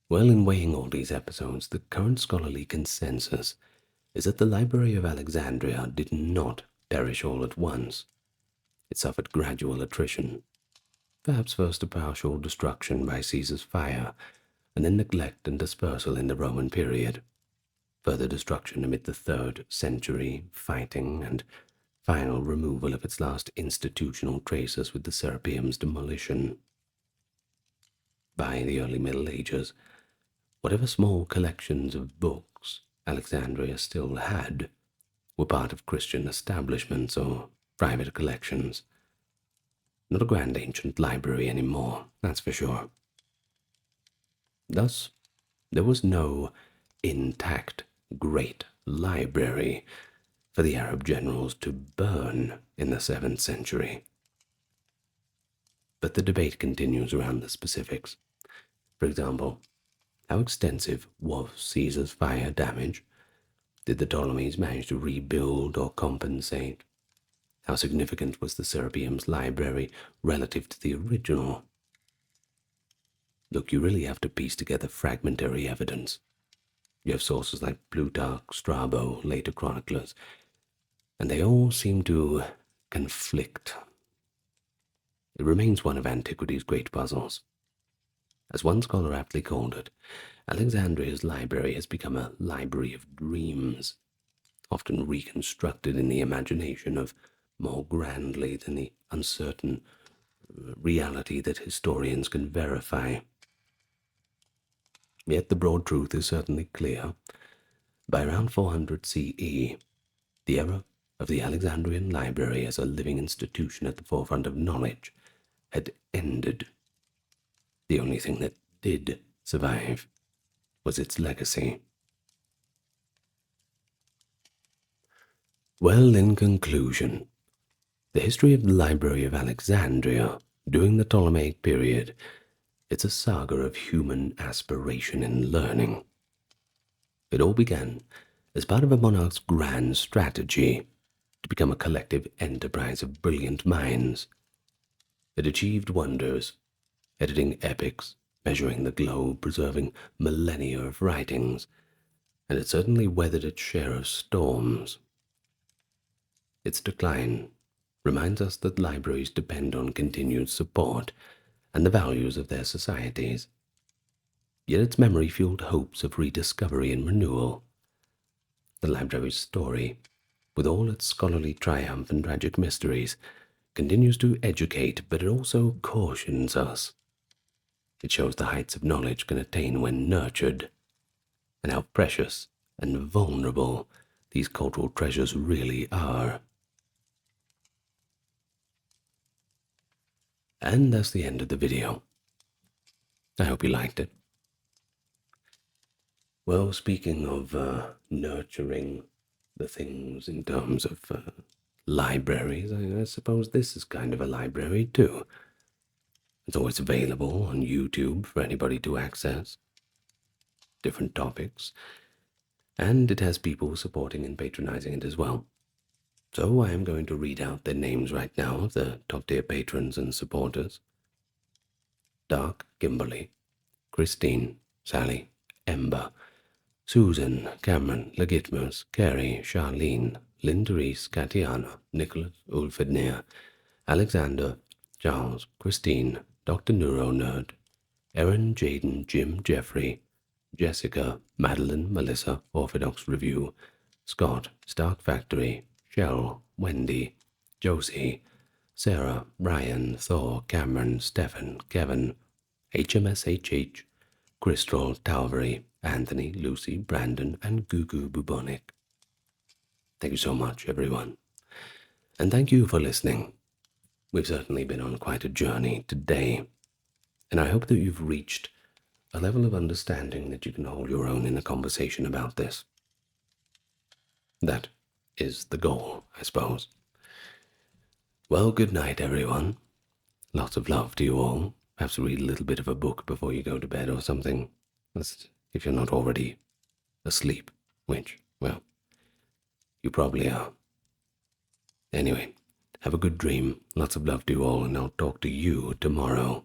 Well, in weighing all these episodes, the current scholarly consensus is that the Library of Alexandria did not perish all at once. It suffered gradual attrition, perhaps first a partial destruction by Caesar's fire, and then neglect and dispersal in the Roman period, further destruction amid the 3rd century fighting, and final removal of its last institutional traces with the Serapeum's demolition. By the early Middle Ages, whatever small collections of books Alexandria still had were part of Christian establishments or private collections. Not a grand ancient library anymore, that's for sure. Thus, there was no intact great library for the Arab generals to burn in the 7th century. But the debate continues around the specifics. For example, how extensive was Caesar's fire damage? Did the Ptolemies manage to rebuild or compensate? How significant was the Serapeum's library relative to the original? Look, you really have to piece together fragmentary evidence. You have sources like Plutarch, Strabo, later chroniclers, and they all seem to conflict. It remains one of antiquity's great puzzles. As one scholar aptly called it, Alexandria's library has become a library of dreams, often reconstructed in the imagination of more grandly than the uncertain reality that historians can verify. Yet the broad truth is certainly clear. By around 400 CE, the era of the Alexandrian library as a living institution at the forefront of knowledge had ended. The only thing that did survive was its legacy. Well, in conclusion, the history of the Library of Alexandria during the Ptolemaic period, it's a saga of human aspiration and learning. It all began as part of a monarch's grand strategy to become a collective enterprise of brilliant minds. It achieved wonders, editing epics, measuring the globe, preserving millennia of writings, and it certainly weathered its share of storms. Its decline reminds us that libraries depend on continued support and the values of their societies. Yet its memory fueled hopes of rediscovery and renewal. The library's story, with all its scholarly triumph and tragic mysteries, continues to educate, but it also cautions us. It shows the heights of knowledge can attain when nurtured, and how precious and vulnerable these cultural treasures really are. And that's the end of the video. I hope you liked it. Well, speaking of nurturing the things in terms of libraries, I suppose this is kind of a library too. It's always available on YouTube for anybody to access. Different topics. And it has people supporting and patronizing it as well. So I am going to read out their names right now of the top-tier patrons and supporters. Dark Kimberly, Christine, Sally, Ember, Susan, Cameron, Legitmus, Carrie, Charlene, Lynn Therese, Katiana, Nicholas, Ulfednir, Alexander, Charles, Christine, Dr. Neuro Nerd, Erin, Jaden, Jim, Jeffrey, Jessica, Madeline, Melissa, Orthodox Review, Scott, Stark Factory, Shell, Wendy, Josie, Sarah, Ryan, Thor, Cameron, Stefan, Kevin, HMSHH, Crystal, Talvery, Anthony, Lucy, Brandon, and Gugu Bubonic. Thank you so much, everyone. And thank you for listening. We've certainly been on quite a journey today, and I hope that you've reached a level of understanding that you can hold your own in a conversation about this. That is the goal, I suppose. Well, good night, everyone. Lots of love to you all. Perhaps read a little bit of a book before you go to bed or something. That's if you're not already asleep, which, well, You probably are. Anyway, have a good dream. Lots of love to you all, and I'll talk to you tomorrow.